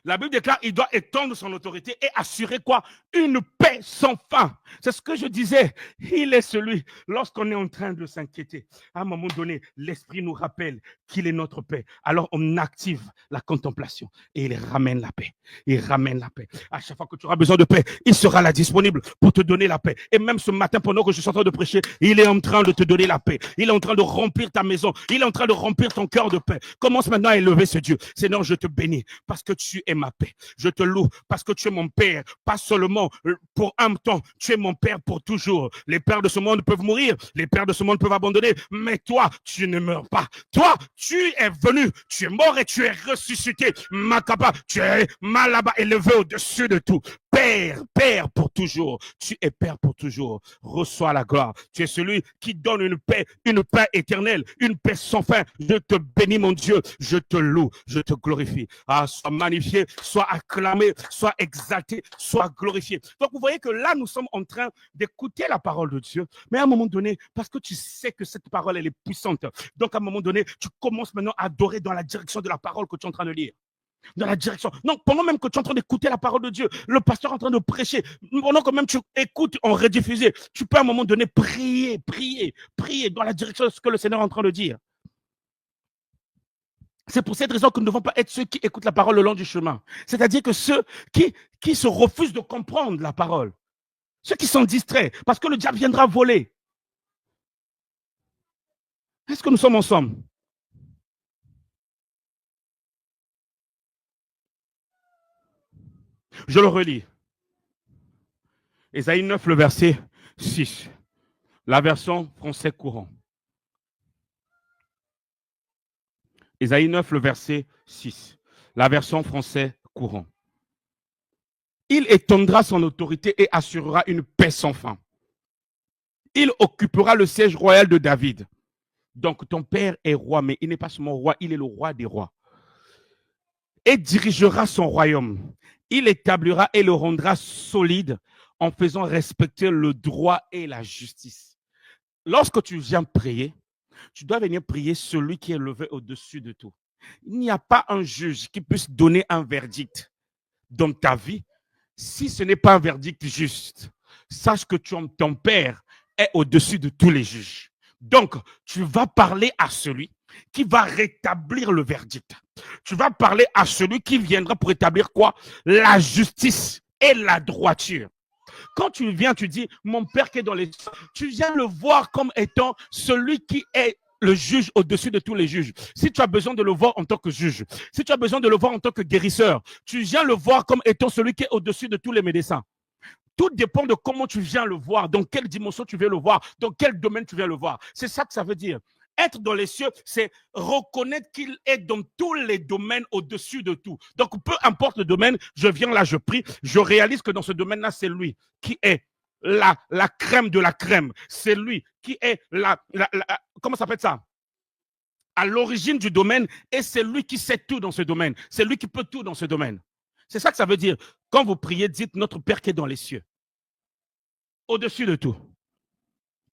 La Bible déclare qu'il doit étendre son autorité et assurer quoi? Une paix sans fin. C'est ce que je disais. Il est celui, lorsqu'on est en train de s'inquiéter, à un moment donné, l'Esprit nous rappelle qu'il est notre paix. Alors on active la contemplation et il ramène la paix. Il ramène la paix. À chaque fois que tu auras besoin de paix, il sera là disponible pour te donner la paix. Et même ce matin, pendant que je suis en train de prêcher, il est en train de te donner la paix. Il est en train de remplir ta maison. Il est en train de remplir ton cœur de paix. Commence maintenant à élever ce Dieu. Seigneur, je te bénis parce que tu es ma paix. Je te loue parce que tu es mon Père, pas seulement pour un temps, tu es mon Père pour toujours. Les pères de ce monde peuvent mourir, les pères de ce monde peuvent abandonner, mais toi, tu ne meurs pas. Toi, tu es venu, tu es mort et tu es ressuscité. Makaba, tu es malaba élevé au-dessus de tout. Père, Père pour toujours. Tu es Père pour toujours. Reçois la gloire. Tu es celui qui donne une paix éternelle, une paix sans fin. Je te bénis, mon Dieu. Je te loue, je te glorifie. Ah, sois magnifié, sois acclamé, sois exalté, sois glorifié. Donc, vous voyez que là, nous sommes en train d'écouter la parole de Dieu. Mais à un moment donné, parce que tu sais que cette parole, elle est puissante. Donc, à un moment donné, tu commences maintenant à adorer dans la direction de la parole que tu es en train de lire. Dans la direction. Non, pendant même que tu es en train d'écouter la parole de Dieu, le pasteur est en train de prêcher, pendant que même tu écoutes en rediffusé, tu peux à un moment donné prier dans la direction de ce que le Seigneur est en train de dire. C'est pour cette raison que nous ne devons pas être ceux qui écoutent la parole le long du chemin. C'est-à-dire que ceux qui se refusent de comprendre la parole, ceux qui sont distraits, parce que le diable viendra voler. Est-ce que nous sommes ensemble? Je le relis. Ésaïe 9, le verset 6. La version français courant. Ésaïe 9, le verset 6. La version français courant. Il étendra son autorité et assurera une paix sans fin. Il occupera le siège royal de David. Donc ton père est roi, mais il n'est pas seulement roi, il est le roi des rois. Et dirigera son royaume. Il établira et le rendra solide en faisant respecter le droit et la justice. Lorsque tu viens prier, tu dois venir prier celui qui est levé au-dessus de tout. Il n'y a pas un juge qui puisse donner un verdict dans ta vie si ce n'est pas un verdict juste. Sache que ton père est au-dessus de tous les juges. Donc, tu vas parler à celui qui va rétablir le verdict. Tu vas parler à celui qui viendra pour établir quoi? La justice et la droiture. Quand tu viens, tu dis, mon père qui est dans les cieux, tu viens le voir comme étant celui qui est le juge au-dessus de tous les juges. Si tu as besoin de le voir en tant que juge, si tu as besoin de le voir en tant que guérisseur, tu viens le voir comme étant celui qui est au-dessus de tous les médecins. Tout dépend de comment tu viens le voir, dans quelle dimension tu viens le voir, dans quel domaine tu viens le voir. C'est ça que ça veut dire. Être dans les cieux, c'est reconnaître qu'il est dans tous les domaines au-dessus de tout. Donc, peu importe le domaine, je viens là, je prie, je réalise que dans ce domaine-là, c'est lui qui est la crème de la crème. C'est lui qui est comment ça s'appelle ça? À l'origine du domaine, et c'est lui qui sait tout dans ce domaine. C'est lui qui peut tout dans ce domaine. C'est ça que ça veut dire. Quand vous priez, dites notre Père qui est dans les cieux, au-dessus de tout.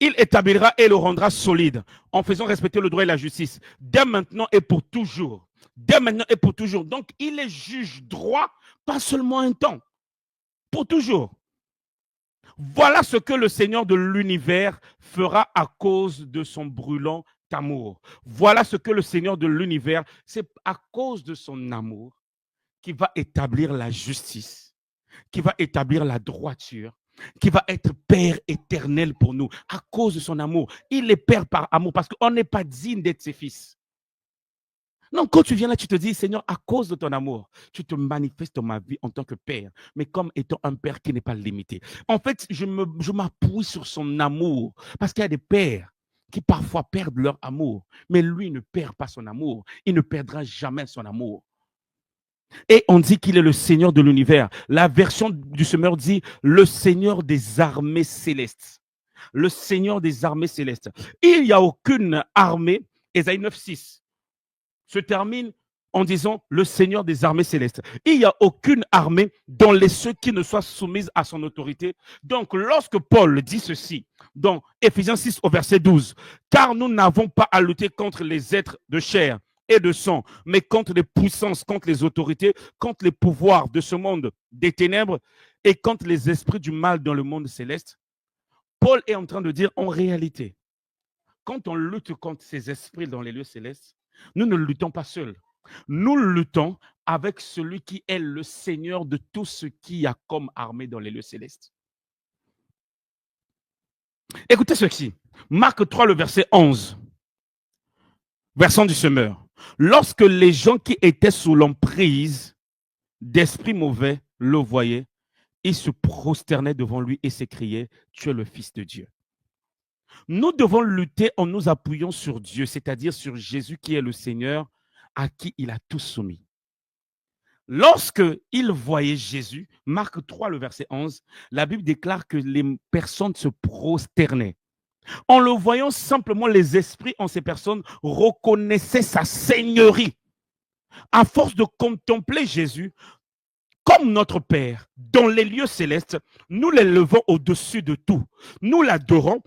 Il établira et le rendra solide en faisant respecter le droit et la justice, dès maintenant et pour toujours. Dès maintenant et pour toujours. Donc, il est juge droit, pas seulement un temps, pour toujours. Voilà ce que le Seigneur de l'univers fera à cause de son brûlant amour. Voilà ce que le Seigneur de l'univers, c'est à cause de son amour qui va établir la justice, qui va établir la droiture, qui va être Père éternel pour nous, à cause de son amour. Il est Père par amour, parce qu'on n'est pas digne d'être ses fils. Non, quand tu viens là, tu te dis, Seigneur, à cause de ton amour, tu te manifestes dans ma vie en tant que Père, mais comme étant un Père qui n'est pas limité. En fait, je m'appuie sur son amour, parce qu'il y a des pères qui parfois perdent leur amour, mais lui ne perd pas son amour. Il ne perdra jamais son amour. Et on dit qu'il est le Seigneur de l'univers. La version du Semeur dit le Seigneur des armées célestes. Le Seigneur des armées célestes. Il n'y a aucune armée, Ésaïe 9,6 se termine en disant le Seigneur des armées célestes. Il n'y a aucune armée dans les cieux qui ne soit soumise à son autorité. Donc, lorsque Paul dit ceci, dans Éphésiens 6 au verset 12, car nous n'avons pas à lutter contre les êtres de chair et de sang, mais contre les puissances, contre les autorités, contre les pouvoirs de ce monde des ténèbres et contre les esprits du mal dans le monde céleste. Paul est en train de dire en réalité, quand on lutte contre ces esprits dans les lieux célestes, nous ne luttons pas seuls. Nous luttons avec celui qui est le Seigneur de tout ce qu'il y a comme armée dans les lieux célestes. Écoutez ceci. Marc 3, le verset 11. Versant du semeur. Lorsque les gens qui étaient sous l'emprise d'esprits mauvais le voyaient, ils se prosternaient devant lui et s'écriaient, tu es le Fils de Dieu. Nous devons lutter en nous appuyant sur Dieu, c'est-à-dire sur Jésus qui est le Seigneur à qui il a tout soumis. Lorsque ils voyaient Jésus, Marc 3, le verset 11, la Bible déclare que les personnes se prosternaient. En le voyant simplement, les esprits en ces personnes reconnaissaient sa seigneurie. À force de contempler Jésus comme notre Père dans les lieux célestes, nous l'élevons au-dessus de tout. Nous l'adorons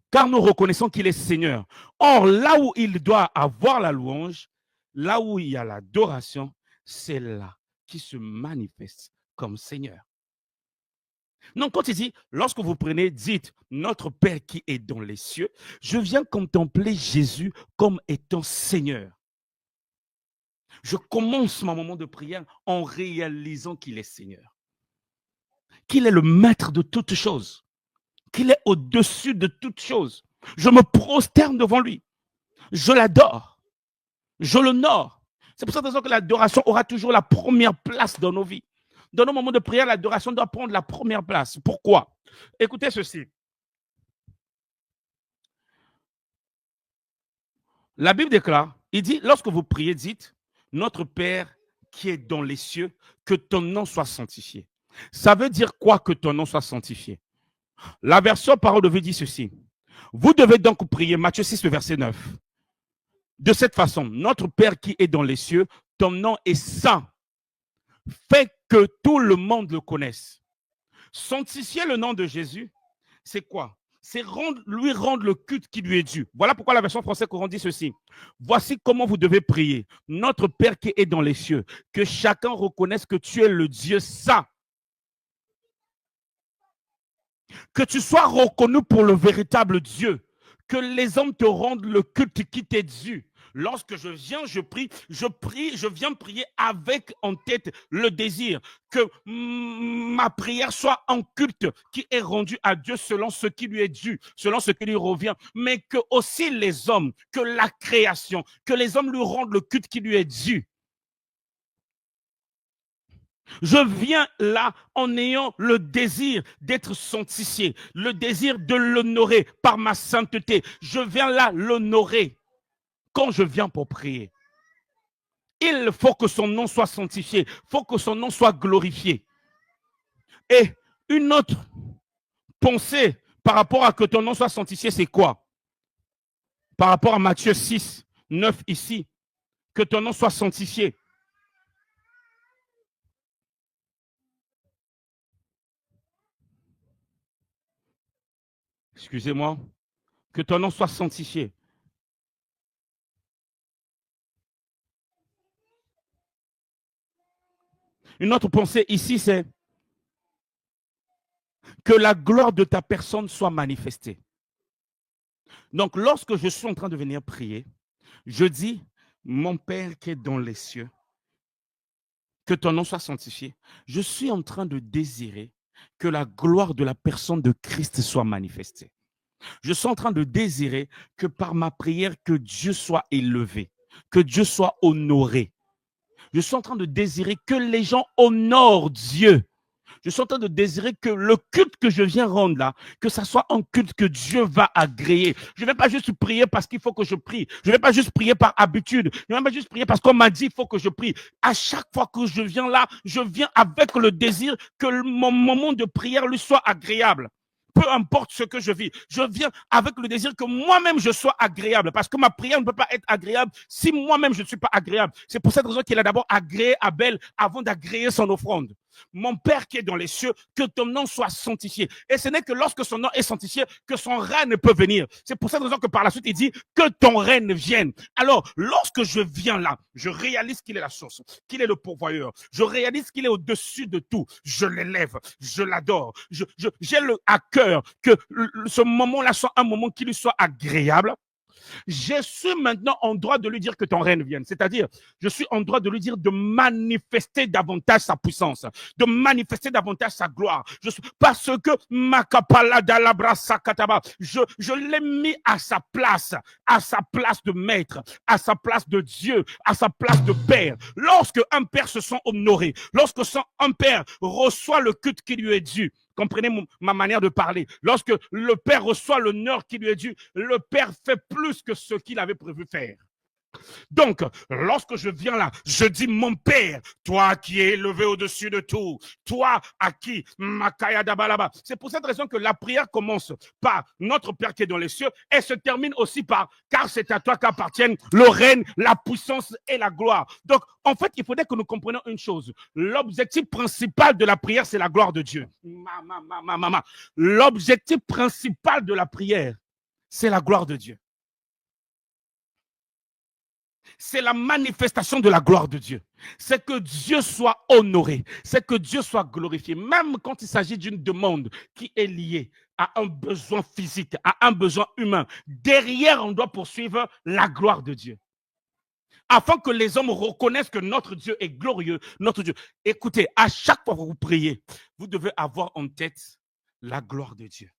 car nous reconnaissons qu'il est Seigneur. Or, là où il doit avoir la louange, là où il y a l'adoration, c'est là qu'il se manifeste comme Seigneur. Donc, quand il dit, lorsque vous prenez, dites, notre Père qui est dans les cieux, je viens contempler Jésus comme étant Seigneur. Je commence mon moment de prière en réalisant qu'il est Seigneur, qu'il est le maître de toutes choses, qu'il est au-dessus de toutes choses. Je me prosterne devant lui. Je l'adore. Je l'honore. C'est pour ça que l'adoration aura toujours la première place dans nos vies. Dans nos moments de prière, l'adoration doit prendre la première place. Pourquoi? Écoutez ceci. La Bible déclare, il dit, lorsque vous priez, dites, notre Père qui est dans les cieux, que ton nom soit sanctifié. Ça veut dire quoi que ton nom soit sanctifié? La version Parole de Dieu dit ceci. Vous devez donc prier, Matthieu 6, verset 9. De cette façon, notre Père qui est dans les cieux, ton nom est saint. Fais que tout le monde le connaisse. Sanctifier le nom de Jésus, c'est quoi? C'est lui rendre le culte qui lui est dû. Voilà pourquoi la version française courante dit ceci. Voici comment vous devez prier. Notre Père qui est dans les cieux, que chacun reconnaisse que tu es le Dieu saint. Que tu sois reconnu pour le véritable Dieu. Que les hommes te rendent le culte qui t'est dû. Lorsque je viens, je prie, je viens prier avec en tête le désir que ma prière soit un culte qui est rendu à Dieu selon ce qui lui est dû, selon ce qui lui revient, mais que aussi les hommes, que la création, que les hommes lui rendent le culte qui lui est dû. Je viens là en ayant le désir d'être sanctifié, le désir de l'honorer par ma sainteté. Je viens là l'honorer quand je viens pour prier. Il faut que son nom soit sanctifié, il faut que son nom soit glorifié. Et une autre pensée par rapport à que ton nom soit sanctifié, c'est quoi? Par rapport à Matthieu 6, 9 ici, que ton nom soit sanctifié. Excusez-moi, que ton nom soit sanctifié. Une autre pensée ici, c'est que la gloire de ta personne soit manifestée. Donc, lorsque je suis en train de venir prier, je dis, mon Père qui est dans les cieux, que ton nom soit sanctifié. Je suis en train de désirer que la gloire de la personne de Christ soit manifestée. Je suis en train de désirer que par ma prière, que Dieu soit élevé, que Dieu soit honoré. Je suis en train de désirer que les gens honorent Dieu. Je suis en train de désirer que le culte que je viens rendre là, que ça soit un culte que Dieu va agréer. Je ne vais pas juste prier parce qu'il faut que je prie. Je ne vais pas juste prier par habitude. Je ne vais pas juste prier parce qu'on m'a dit qu'il faut que je prie. À chaque fois que je viens là, je viens avec le désir que mon moment de prière lui soit agréable. Peu importe ce que je vis, je viens avec le désir que moi-même je sois agréable, parce que ma prière ne peut pas être agréable si moi-même je ne suis pas agréable. C'est pour cette raison qu'il a d'abord agréé Abel avant d'agréer son offrande. Mon Père qui est dans les cieux, que ton nom soit sanctifié. Et ce n'est que lorsque son nom est sanctifié que son règne peut venir. C'est pour cette raison que par la suite, il dit que ton règne vienne. Alors, lorsque je viens là, je réalise qu'il est la source, qu'il est le pourvoyeur. Je réalise qu'il est au-dessus de tout. Je l'élève, je l'adore. J'ai à cœur que ce moment-là soit un moment qui lui soit agréable. Je suis maintenant en droit de lui dire que ton règne vienne. C'est-à-dire, je suis en droit de lui dire de manifester davantage sa puissance, de manifester davantage sa gloire. Parce que je l'ai mis à sa place de maître, à sa place de Dieu, à sa place de père. Lorsque un père se sent honoré, lorsque un père reçoit le culte qui lui est dû, comprenez ma manière de parler. Lorsque le Père reçoit l'honneur qui lui est dû, le Père fait plus que ce qu'il avait prévu faire. Donc, lorsque je viens là, je dis mon Père, toi qui es élevé au-dessus de tout, toi à qui Makaya Dabalaba. C'est pour cette raison que la prière commence par notre Père qui est dans les cieux et se termine aussi par car c'est à toi qu'appartiennent le règne, la puissance et la gloire. Donc, en fait, il faudrait que nous comprenions une chose. L'objectif principal de la prière, c'est la gloire de Dieu. L'objectif principal de la prière, c'est la gloire de Dieu. C'est la manifestation de la gloire de Dieu. C'est que Dieu soit honoré, c'est que Dieu soit glorifié, même quand il s'agit d'une demande qui est liée à un besoin physique, à un besoin humain. Derrière, on doit poursuivre la gloire de Dieu. Afin que les hommes reconnaissent que notre Dieu est glorieux, notre Dieu. Écoutez, à chaque fois que vous priez, vous devez avoir en tête la gloire de Dieu.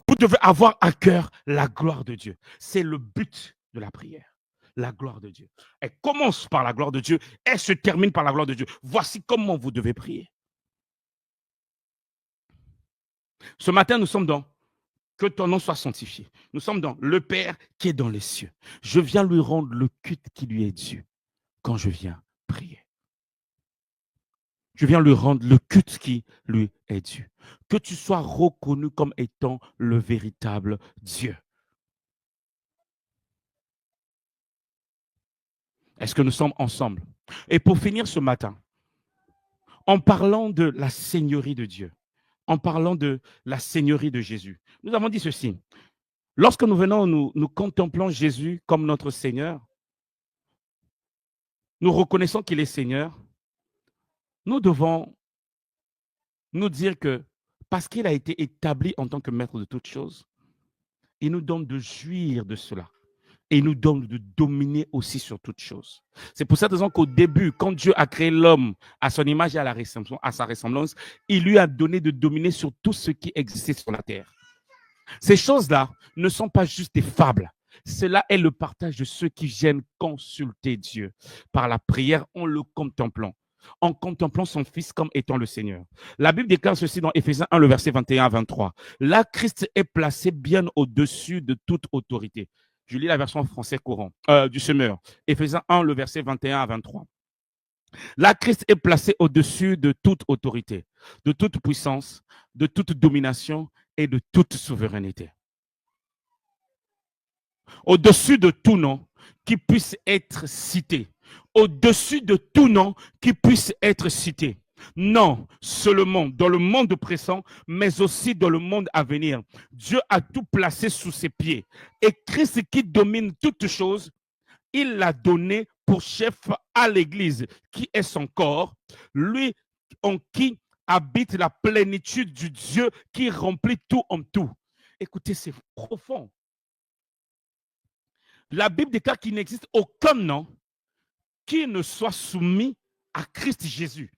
Vous devez avoir à cœur la gloire de Dieu. C'est le but de la prière, la gloire de Dieu. Elle commence par la gloire de Dieu, elle se termine par la gloire de Dieu. Voici comment vous devez prier. Ce matin, nous sommes dans que ton nom soit sanctifié. Nous sommes dans le Père qui est dans les cieux. Je viens lui rendre le culte qui lui est dû. quand je viens prier. Je viens lui rendre le culte qui lui est dû. Que tu sois reconnu comme étant le véritable Dieu. Est-ce que nous sommes ensemble? Et pour finir ce matin, en parlant de la Seigneurie de Dieu, en parlant de la Seigneurie de Jésus, nous avons dit ceci. Lorsque nous venons, nous contemplons Jésus comme notre Seigneur, nous reconnaissons qu'il est Seigneur, nous devons nous dire que parce qu'il a été établi en tant que maître de toutes choses, il nous donne de jouir de cela. Et il nous donne de dominer aussi sur toutes choses. C'est pour cette raison qu'au début, quand Dieu a créé l'homme à son image et à sa ressemblance, il lui a donné de dominer sur tout ce qui existait sur la terre. Ces choses-là ne sont pas juste des fables. Cela est le partage de ceux qui viennent consulter Dieu par la prière en le contemplant, en contemplant son Fils comme étant le Seigneur. La Bible déclare ceci dans Éphésiens 1, le verset 21 à 23. Là, Christ est placé bien au-dessus de toute autorité. Je lis la version français courant du Semeur. Éphésiens 1, le verset 21 à 23. Là, Christ est placé au-dessus de toute autorité, de toute puissance, de toute domination et de toute souveraineté. Au-dessus de tout nom qui puisse être cité. Au-dessus de tout nom qui puisse être cité. Non seulement dans le monde présent, mais aussi dans le monde à venir. Dieu a tout placé sous ses pieds. Et Christ qui domine toutes choses, il l'a donné pour chef à l'Église, qui est son corps, lui en qui habite la plénitude du Dieu qui remplit tout en tout. Écoutez, c'est profond. La Bible déclare qu'il n'existe aucun nom qui ne soit soumis à Christ Jésus.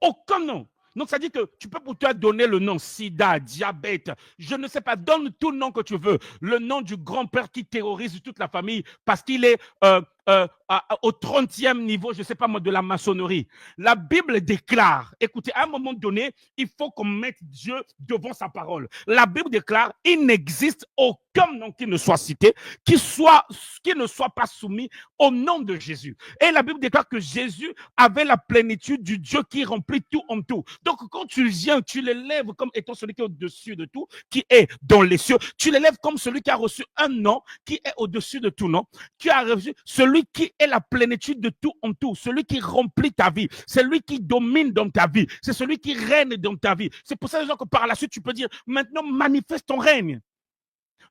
Aucun nom. Donc, ça dit que tu peux pour toi donner le nom sida, diabète, je ne sais pas, donne tout le nom que tu veux. Le nom du grand-père qui terrorise toute la famille parce qu'il est au 30e niveau, je ne sais pas moi, de la maçonnerie. La Bible déclare, écoutez, à un moment donné, il faut qu'on mette Dieu devant sa parole. La Bible déclare, il n'existe aucun nom qui ne soit cité, qui ne soit pas soumis au nom de Jésus. Et la Bible déclare que Jésus avait la plénitude du Dieu qui remplit tout en tout. Donc, quand tu viens, tu l'élèves comme étant celui qui est au-dessus de tout, qui est dans les cieux. Tu l'élèves comme celui qui a reçu un nom, qui est au-dessus de tout nom, qui a reçu celui qui est la plénitude de tout en tout, celui qui remplit ta vie, celui qui domine dans ta vie, c'est celui qui règne dans ta vie. C'est pour ça que par la suite, tu peux dire, maintenant, manifeste ton règne.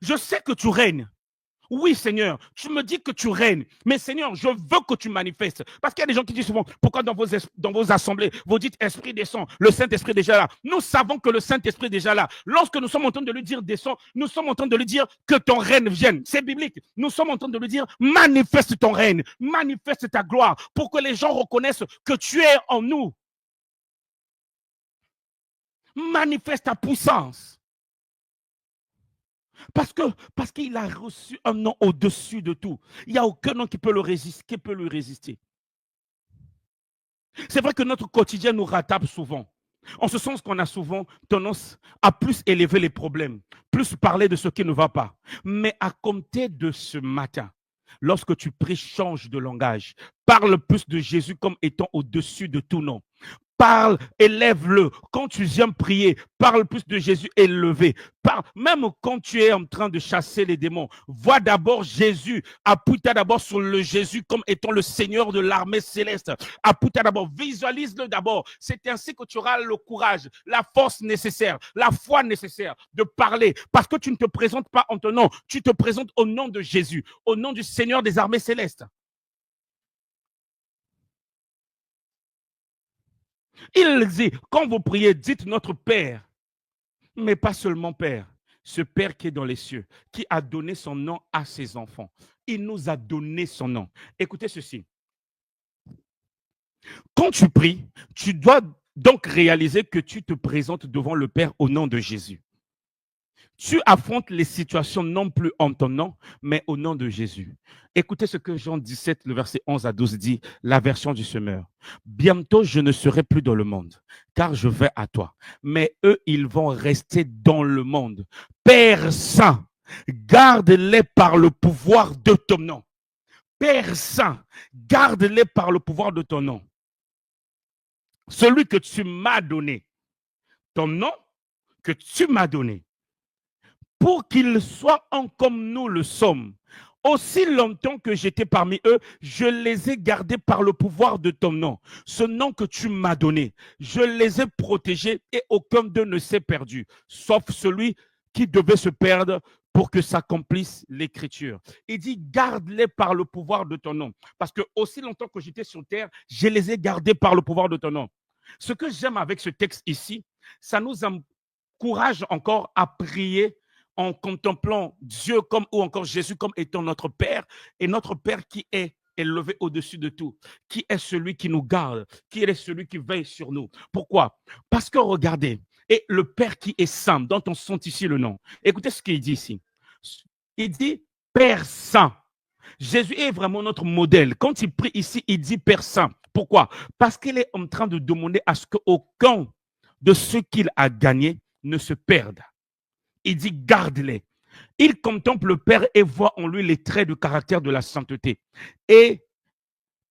Je sais que tu règnes. Oui, Seigneur, tu me dis que tu règnes, mais Seigneur, je veux que tu manifestes. Parce qu'il y a des gens qui disent souvent, pourquoi dans vos assemblées, vous dites Esprit descend, le Saint-Esprit est déjà là. Nous savons que le Saint-Esprit est déjà là. Lorsque nous sommes en train de lui dire descend, nous sommes en train de lui dire que ton règne vienne. C'est biblique. Nous sommes en train de lui dire manifeste ton règne, manifeste ta gloire, pour que les gens reconnaissent que tu es en nous. Manifeste ta puissance. Parce qu'il a reçu un nom au-dessus de tout. Il n'y a aucun nom qui peut lui résister. C'est vrai que notre quotidien nous rattrape souvent. En ce sens qu'on a souvent tendance à plus élever les problèmes, plus parler de ce qui ne va pas. Mais à compter de ce matin, lorsque tu pries, change de langage. Parle plus de Jésus comme étant au-dessus de tout nom. Parle, élève-le. Quand tu viens prier, parle plus de Jésus élevé. Parle, même quand tu es en train de chasser les démons, vois d'abord Jésus. Appuie-toi d'abord sur le Jésus comme étant le Seigneur de l'armée céleste. Appuie-toi d'abord, visualise-le d'abord. C'est ainsi que tu auras le courage, la force nécessaire, la foi nécessaire de parler. Parce que tu ne te présentes pas en ton nom, tu te présentes au nom de Jésus, au nom du Seigneur des armées célestes. Il dit, quand vous priez, dites notre Père, mais pas seulement Père, ce Père qui est dans les cieux, qui a donné son nom à ses enfants. Il nous a donné son nom. Écoutez ceci. Quand tu pries, tu dois donc réaliser que tu te présentes devant le Père au nom de Jésus. Tu affrontes les situations non plus en ton nom, mais au nom de Jésus. Écoutez ce que Jean 17, le verset 11 à 12 dit, la version du semeur. Bientôt, je ne serai plus dans le monde, car je vais à toi. Mais eux, ils vont rester dans le monde. Père Saint, garde-les par le pouvoir de ton nom. Père Saint, garde-les par le pouvoir de ton nom. Celui que tu m'as donné, ton nom que tu m'as donné, pour qu'ils soient comme nous le sommes. Aussi longtemps que j'étais parmi eux, je les ai gardés par le pouvoir de ton nom. Ce nom que tu m'as donné, je les ai protégés et aucun d'eux ne s'est perdu, sauf celui qui devait se perdre pour que s'accomplisse l'écriture. Il dit, garde-les par le pouvoir de ton nom. Parce que aussi longtemps que j'étais sur terre, je les ai gardés par le pouvoir de ton nom. Ce que j'aime avec ce texte ici, ça nous encourage encore à prier en contemplant Dieu comme ou encore Jésus comme étant notre Père et notre Père qui est élevé au-dessus de tout, qui est celui qui nous garde, qui est celui qui veille sur nous. Pourquoi? Parce que regardez, et le Père qui est saint, dont on sanctifie le nom. Écoutez ce qu'il dit ici. Il dit Père saint. Jésus est vraiment notre modèle. Quand il prie ici, il dit Père saint. Pourquoi? Parce qu'il est en train de demander à ce qu'aucun de ceux qu'il a gagnés ne se perde. Il dit garde-les. Il contemple le Père et voit en lui les traits de caractère de la sainteté. Et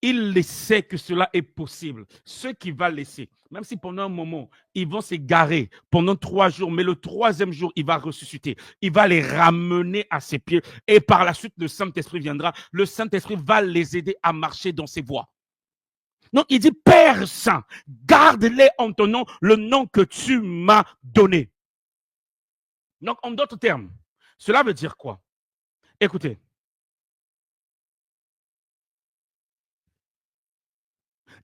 il sait que cela est possible. Ceux qui vont laisser, même si pendant un moment, ils vont s'égarer pendant 3 jours, mais le 3e jour, il va ressusciter. Il va les ramener à ses pieds. Et par la suite, le Saint-Esprit viendra. Le Saint-Esprit va les aider à marcher dans ses voies. Donc, il dit, Père Saint, garde-les en ton nom, le nom que tu m'as donné. Donc, en d'autres termes, cela veut dire quoi? Écoutez,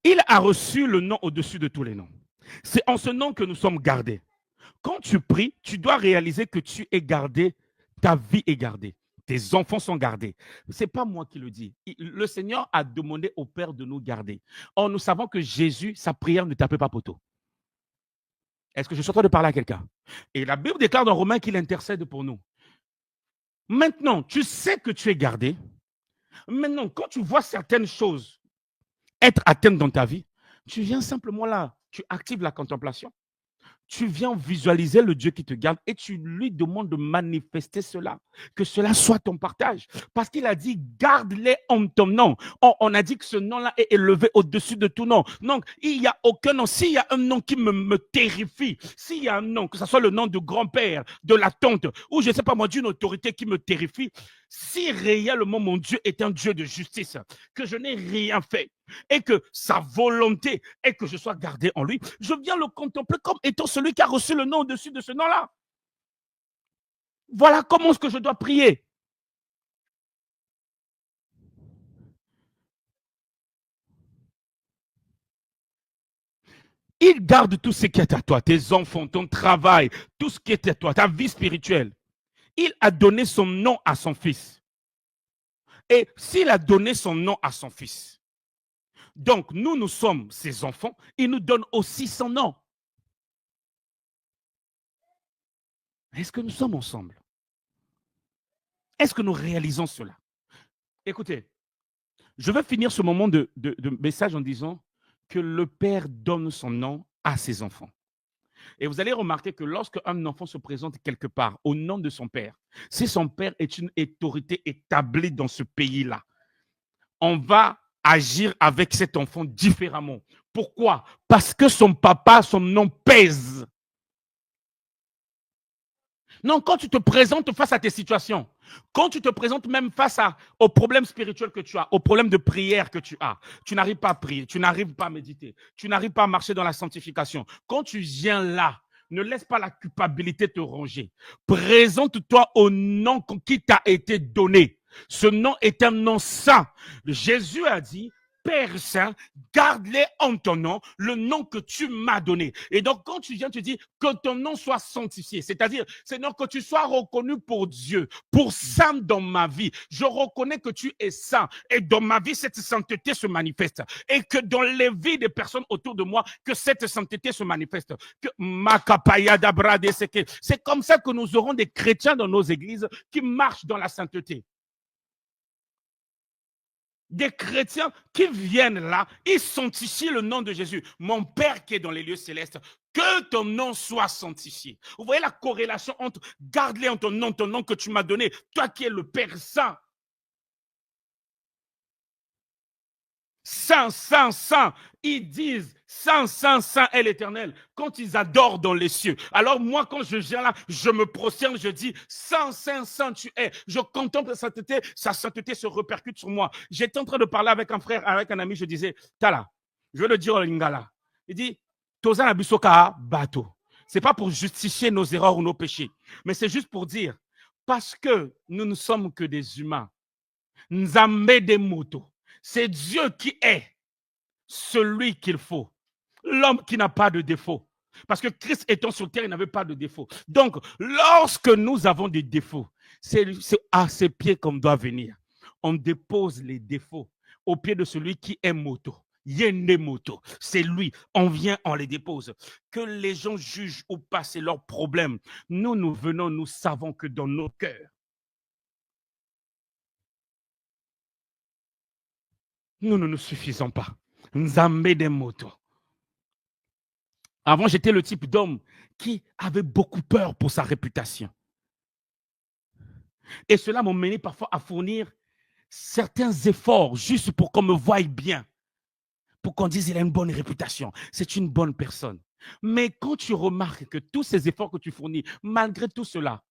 il a reçu le nom au-dessus de tous les noms. C'est en ce nom que nous sommes gardés. Quand tu pries, tu dois réaliser que tu es gardé, ta vie est gardée. Tes enfants sont gardés. Ce n'est pas moi qui le dis. Le Seigneur a demandé au Père de nous garder. Or, nous savons que Jésus, sa prière ne tapait pas poteau. Est-ce que je suis en train de parler à quelqu'un? Et la Bible déclare dans Romains qu'il intercède pour nous. Maintenant, tu sais que tu es gardé. Maintenant, quand tu vois certaines choses être atteintes dans ta vie, tu viens simplement là, tu actives la contemplation. Tu viens visualiser le Dieu qui te garde et tu lui demandes de manifester cela, que cela soit ton partage. Parce qu'il a dit, garde-les en ton nom. On a dit que ce nom-là est élevé au-dessus de tout nom. Donc, il n'y a aucun nom. S'il y a un nom qui me terrifie, s'il y a un nom, que ce soit le nom du grand-père, de la tante, ou je ne sais pas moi, d'une autorité qui me terrifie, si réellement mon Dieu est un Dieu de justice, que je n'ai rien fait, et que sa volonté est que je sois gardé en lui, je viens le contempler comme étant celui qui a reçu le nom au-dessus de ce nom-là. Voilà comment est-ce que je dois prier. Il garde tout ce qui est à toi, tes enfants, ton travail, tout ce qui est à toi, ta vie spirituelle. Il a donné son nom à son fils. Et s'il a donné son nom à son fils, donc nous sommes ses enfants, il nous donne aussi son nom. Est-ce que nous sommes ensemble? Est-ce que nous réalisons cela? Écoutez, je vais finir ce moment de message en disant que le Père donne son nom à ses enfants. Et vous allez remarquer que lorsque un enfant se présente quelque part au nom de son père, si son père est une autorité établie dans ce pays-là, on va agir avec cet enfant différemment. Pourquoi? Parce que son papa, son nom pèse. Non, quand tu te présentes face à tes situations, quand tu te présentes même face aux problèmes spirituels que tu as, aux problèmes de prière que tu as, tu n'arrives pas à prier, tu n'arrives pas à méditer, tu n'arrives pas à marcher dans la sanctification. Quand tu viens là, ne laisse pas la culpabilité te ronger. Présente-toi au nom qui t'a été donné. Ce nom est un nom saint. Jésus a dit, Père Saint, garde-les en ton nom, le nom que tu m'as donné. Et donc, quand tu viens, tu dis que ton nom soit sanctifié. C'est-à-dire, Seigneur, que tu sois reconnu pour Dieu, pour saint dans ma vie. Je reconnais que tu es saint. Et dans ma vie, cette sainteté se manifeste. Et que dans les vies des personnes autour de moi, que cette sainteté se manifeste. C'est comme ça que nous aurons des chrétiens dans nos églises qui marchent dans la sainteté. Des chrétiens qui viennent là, ils sanctifient le nom de Jésus. Mon Père qui est dans les lieux célestes, que ton nom soit sanctifié. Vous voyez la corrélation entre garde-les en ton nom que tu m'as donné, toi qui es le Père Saint. Saint, Saint, Saint. Ils disent Saint, Saint, Saint est l'Éternel quand ils adorent dans les cieux. Alors moi, quand je viens là, je me prosterne, je dis Saint, Saint, Saint tu es. Je contemple sa sainteté se répercute sur moi. J'étais en train de parler avec un frère, avec un ami, je disais, Tala, je vais le dire au Lingala. Il dit, Toza na bisoka bateau. C'est pas pour justifier nos erreurs ou nos péchés, mais c'est juste pour dire, parce que nous ne sommes que des humains, Nzambe des motos. C'est Dieu qui est celui qu'il faut. L'homme qui n'a pas de défaut. Parce que Christ étant sur terre, il n'avait pas de défaut. Donc, lorsque nous avons des défauts, c'est à ses pieds qu'on doit venir. On dépose les défauts aux pieds de celui qui est moto. Yende moto, c'est lui. On vient, on les dépose. Que les gens jugent ou pas, c'est leur problème. Nous venons, nous savons que dans nos cœurs, nous ne nous suffisons pas. Nzambe des motos. Avant, j'étais le type d'homme qui avait beaucoup peur pour sa réputation. Et cela m'a mené parfois à fournir certains efforts juste pour qu'on me voie bien, pour qu'on dise qu'il a une bonne réputation, c'est une bonne personne. Mais quand tu remarques que tous ces efforts que tu fournis, malgré tout cela,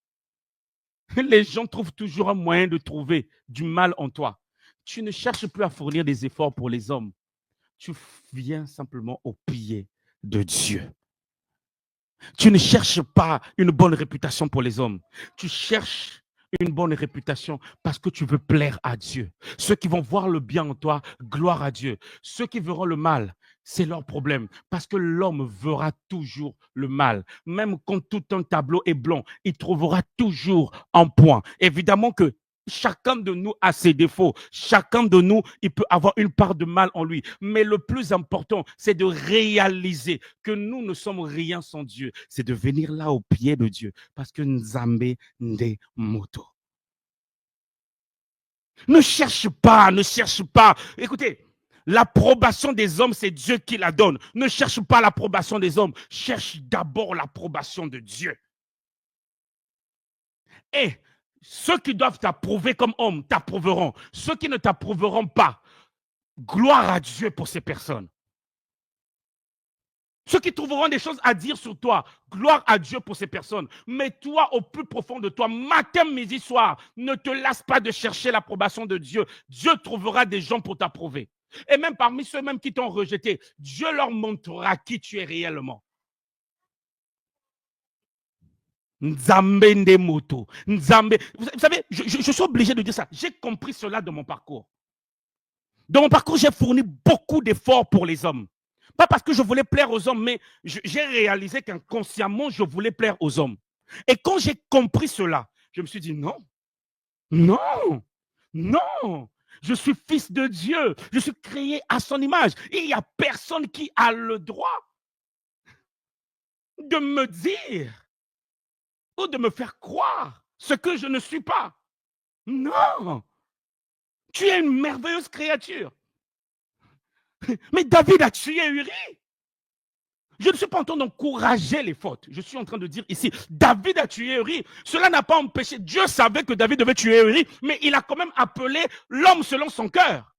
les gens trouvent toujours un moyen de trouver du mal en toi. Tu ne cherches plus à fournir des efforts pour les hommes. Tu viens simplement au pied de Dieu. Tu ne cherches pas une bonne réputation pour les hommes. Tu cherches une bonne réputation parce que tu veux plaire à Dieu. Ceux qui vont voir le bien en toi, gloire à Dieu. Ceux qui verront le mal, c'est leur problème parce que l'homme verra toujours le mal. Même quand tout un tableau est blanc, il trouvera toujours un point. Évidemment que chacun de nous a ses défauts. Chacun de nous, il peut avoir une part de mal en lui. Mais le plus important, c'est de réaliser que nous ne sommes rien sans Dieu. C'est de venir là au pied de Dieu. Parce que Nzambe Nde Moto. Ne cherche pas, ne cherche pas. Écoutez, l'approbation des hommes, c'est Dieu qui la donne. Ne cherche pas l'approbation des hommes. Cherche d'abord l'approbation de Dieu. Et ceux qui doivent t'approuver comme homme t'approuveront. Ceux qui ne t'approuveront pas, gloire à Dieu pour ces personnes. Ceux qui trouveront des choses à dire sur toi, gloire à Dieu pour ces personnes. Mais toi, au plus profond de toi, matin, midi, soir, ne te lasse pas de chercher l'approbation de Dieu. Dieu trouvera des gens pour t'approuver. Et même parmi ceux-mêmes qui t'ont rejeté, Dieu leur montrera qui tu es réellement. Nzambe Ndemoto. Nzambe. Vous savez, je suis obligé de dire ça. J'ai compris cela dans mon parcours. Dans mon parcours, j'ai fourni beaucoup d'efforts pour les hommes. Pas parce que je voulais plaire aux hommes, mais j'ai réalisé qu'inconsciemment, je voulais plaire aux hommes. Et quand j'ai compris cela, je me suis dit non, non, non. Je suis fils de Dieu. Je suis créé à son image. Et il n'y a personne qui a le droit de me dire ou de me faire croire ce que je ne suis pas. Non. Tu es une merveilleuse créature. Mais David a tué Uri. Je ne suis pas en train d'encourager les fautes. Je suis en train de dire ici, David a tué Uri. Cela n'a pas empêché. Dieu savait que David devait tuer Uri, mais il a quand même appelé l'homme selon son cœur.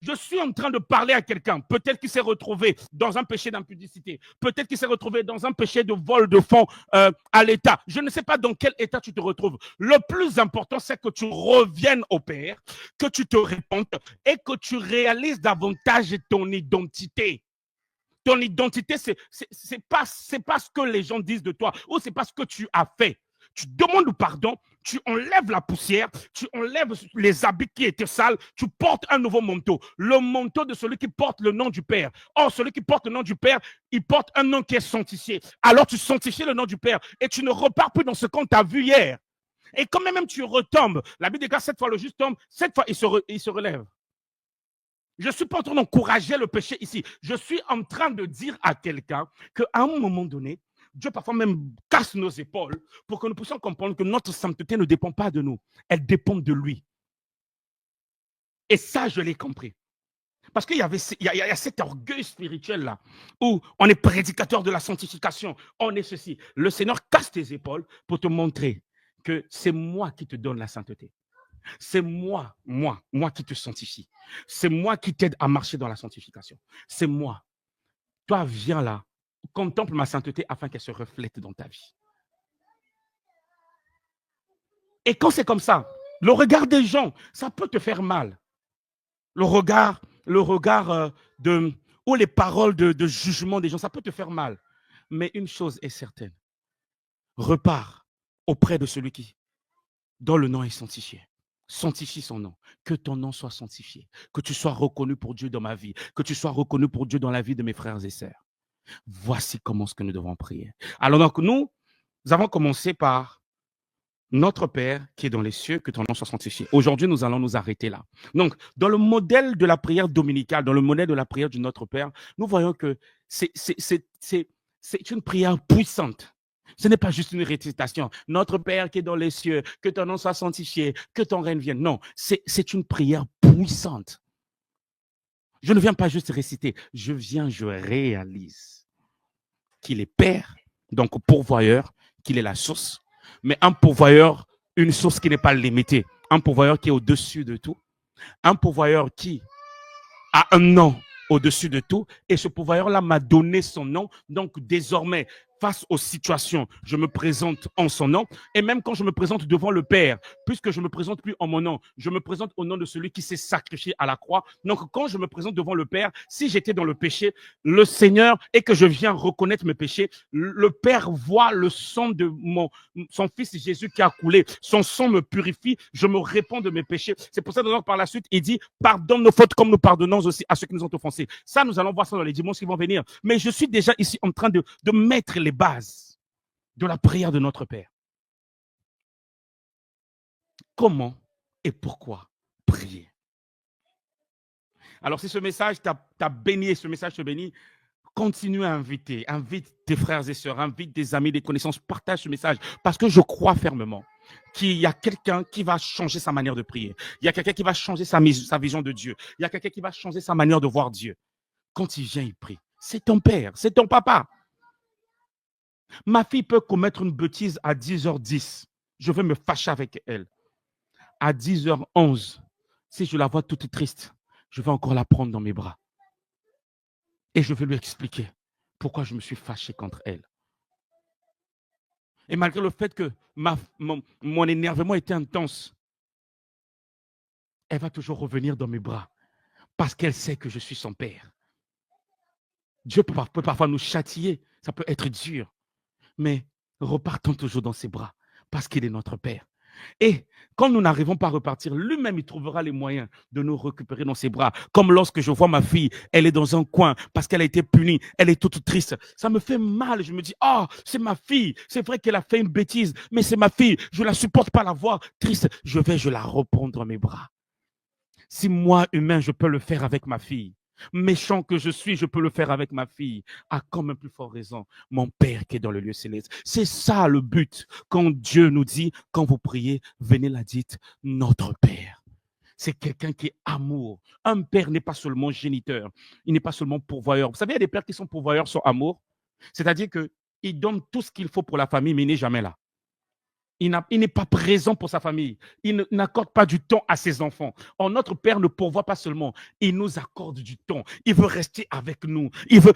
Je suis en train de parler à quelqu'un, peut-être qu'il s'est retrouvé dans un péché d'impudicité, peut-être qu'il s'est retrouvé dans un péché de vol de fonds à l'État. Je ne sais pas dans quel état tu te retrouves. Le plus important, c'est que tu reviennes au Père, que tu te répandes et que tu réalises davantage ton identité. Ton identité, c'est pas ce que les gens disent de toi ou c'est pas ce que tu as fait. Tu demandes pardon, tu enlèves la poussière, tu enlèves les habits qui étaient sales, tu portes un nouveau manteau, le manteau de celui qui porte le nom du Père. Or, celui qui porte le nom du Père, il porte un nom qui est sanctifié. Alors, tu sanctifies le nom du Père et tu ne repars plus dans ce qu'on t'a vu hier. Et quand même tu retombes, la Bible déclare 7 fois le juste tombe, 7 fois il se relève. Je ne suis pas en train d'encourager le péché ici. Je suis en train de dire à quelqu'un qu'à un moment donné, Dieu parfois même casse nos épaules pour que nous puissions comprendre que notre sainteté ne dépend pas de nous. Elle dépend de lui. Et ça, je l'ai compris. Parce qu'il y a cet orgueil spirituel là, où on est prédicateur de la sanctification, on est ceci. Le Seigneur casse tes épaules pour te montrer que c'est moi qui te donne la sainteté. C'est moi qui te sanctifie. C'est moi qui t'aide à marcher dans la sanctification. C'est moi. Toi, viens là, contemple ma sainteté afin qu'elle se reflète dans ta vie. Et quand c'est comme ça, le regard des gens, ça peut te faire mal. Le regard ou les paroles de jugement des gens, ça peut te faire mal. Mais une chose est certaine, repars auprès de celui qui, dont le nom est sanctifié. Sanctifie son nom. Que ton nom soit sanctifié. Que tu sois reconnu pour Dieu dans ma vie. Que tu sois reconnu pour Dieu dans la vie de mes frères et sœurs. Voici comment ce que nous devons prier. Alors donc nous avons commencé par notre Père qui est dans les cieux, que ton nom soit sanctifié. Aujourd'hui, nous allons nous arrêter là. Donc, dans le modèle de la prière dominicale, dans le modèle de la prière du Notre Père, nous voyons que c'est une prière puissante. Ce n'est pas juste une récitation. Notre Père qui est dans les cieux, que ton nom soit sanctifié, que ton règne vienne. Non, c'est une prière puissante. Je ne viens pas juste réciter, je réalise qu'il est Père, donc pourvoyeur, qu'il est la source, mais un pourvoyeur, une source qui n'est pas limitée, un pourvoyeur qui est au-dessus de tout, un pourvoyeur qui a un nom au-dessus de tout, et ce pourvoyeur-là m'a donné son nom, donc désormais, face aux situations, je me présente en son nom, et même quand je me présente devant le Père, puisque je ne me présente plus en mon nom, je me présente au nom de celui qui s'est sacrifié à la croix. Donc quand je me présente devant le Père, si j'étais dans le péché, le Seigneur, et que je viens reconnaître mes péchés, le Père voit le sang de son Fils Jésus qui a coulé, son sang me purifie, je me répands de mes péchés. C'est pour ça que par la suite, il dit, pardonne nos fautes comme nous pardonnons aussi à ceux qui nous ont offensés. Ça, nous allons voir ça dans les dimanches qui vont venir. Mais je suis déjà ici en train de mettre les bases de la prière de notre Père. Comment et pourquoi prier? Alors, si ce message t'a béni, ce message te bénit, continue à inviter, invite tes frères et sœurs, invite des amis, des connaissances, partage ce message, parce que je crois fermement qu'il y a quelqu'un qui va changer sa manière de prier. Il y a quelqu'un qui va changer sa vision de Dieu. Il y a quelqu'un qui va changer sa manière de voir Dieu. Quand il vient, il prie. C'est ton père, c'est ton papa. Ma fille peut commettre une bêtise à 10h10. Je vais me fâcher avec elle. À 10h11, si je la vois toute triste, je vais encore la prendre dans mes bras. Et je vais lui expliquer pourquoi je me suis fâché contre elle. Et malgré le fait que mon énervement était intense, elle va toujours revenir dans mes bras parce qu'elle sait que je suis son père. Dieu peut parfois nous châtier, ça peut être dur, mais repartons toujours dans ses bras parce qu'il est notre Père. Et quand nous n'arrivons pas à repartir, lui-même, il trouvera les moyens de nous récupérer dans ses bras. Comme lorsque je vois ma fille, elle est dans un coin parce qu'elle a été punie, elle est toute triste. Ça me fait mal. Je me dis, oh, c'est ma fille. C'est vrai qu'elle a fait une bêtise, mais c'est ma fille. Je ne la supporte pas la voir triste. Je la reprendre dans mes bras. Si moi, humain, je peux le faire avec ma fille, méchant que je suis, je peux le faire avec ma fille. À quand même plus fort raison, mon Père qui est dans le lieu céleste. C'est ça le but. Quand Dieu nous dit, quand vous priez, venez la dites, notre Père. C'est quelqu'un qui est amour. Un père n'est pas seulement géniteur, il n'est pas seulement pourvoyeur. Vous savez, il y a des pères qui sont pourvoyeurs sur amour. C'est-à-dire qu'il donne tout ce qu'il faut pour la famille, mais il n'est jamais là. Il n'est pas présent pour sa famille. Il n'accorde pas du temps à ses enfants. Or, notre Père ne pourvoit pas seulement. Il nous accorde du temps. Il veut rester avec nous. Il veut,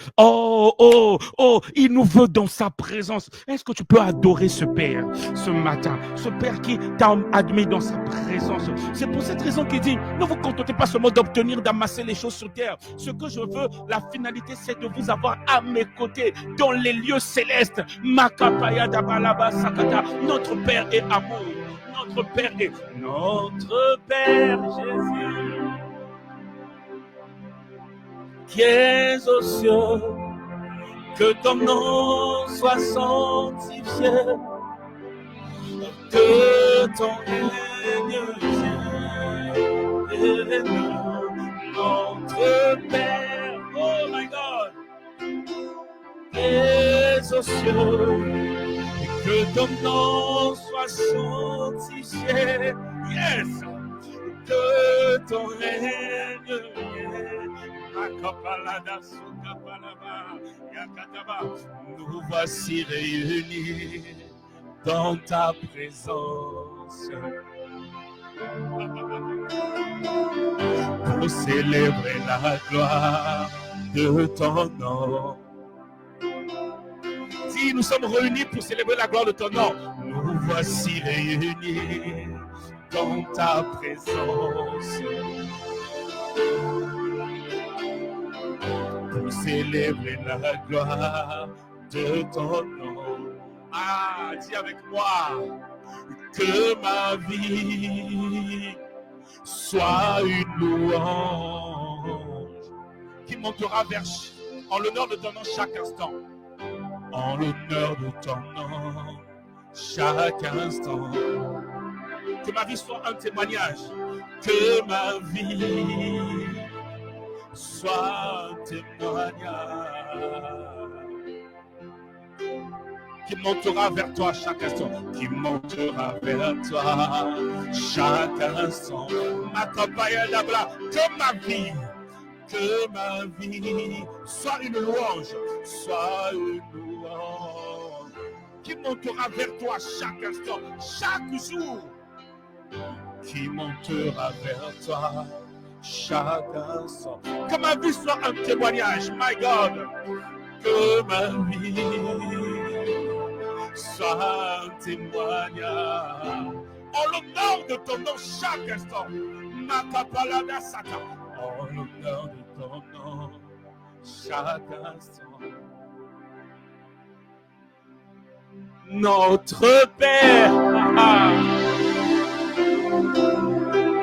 il nous veut dans sa présence. Est-ce que tu peux adorer ce Père ce matin? Ce Père qui t'a admis dans sa présence. C'est pour cette raison qu'il dit, ne vous contentez pas seulement d'obtenir, d'amasser les choses sur terre. Ce que je veux, la finalité, c'est de vous avoir à mes côtés dans les lieux célestes. Makapaya dabalaba sakata. Notre Père est amour. Notre Père est notre Père Jésus qui es aux cieux, que ton nom soit sanctifié, que ton règne vienne. Notre Père, oh my God, qui es aux cieux, que ton nom soit sanctifié. Yes. Que ton règne vienne. Nous voici réunis dans ta présence. Pour célébrer la gloire de ton nom. Si nous sommes réunis pour célébrer la gloire de ton nom, nous voici réunis dans ta présence. Pour célébrer la gloire de ton nom. Ah, dis avec moi, que ma vie soit une louange qui montera vers en l'honneur de ton nom chaque instant. En l'honneur de ton nom chaque instant. Que ma vie soit un témoignage. Que ma vie soit un témoignage. Qui montera vers toi chaque instant. Qui montera vers toi chaque instant. Ma campagne d'abla. Que ma vie soit une louange. Soit une louange. Qui montera vers toi chaque instant. Chaque jour. Qui montera vers toi chaque instant. Que ma vie soit un témoignage. My God. Que ma vie soit un témoignage. En l'honneur de ton nom chaque instant. Makapalada Sata. En l'honneur de ton nom chaque instant. Notre Père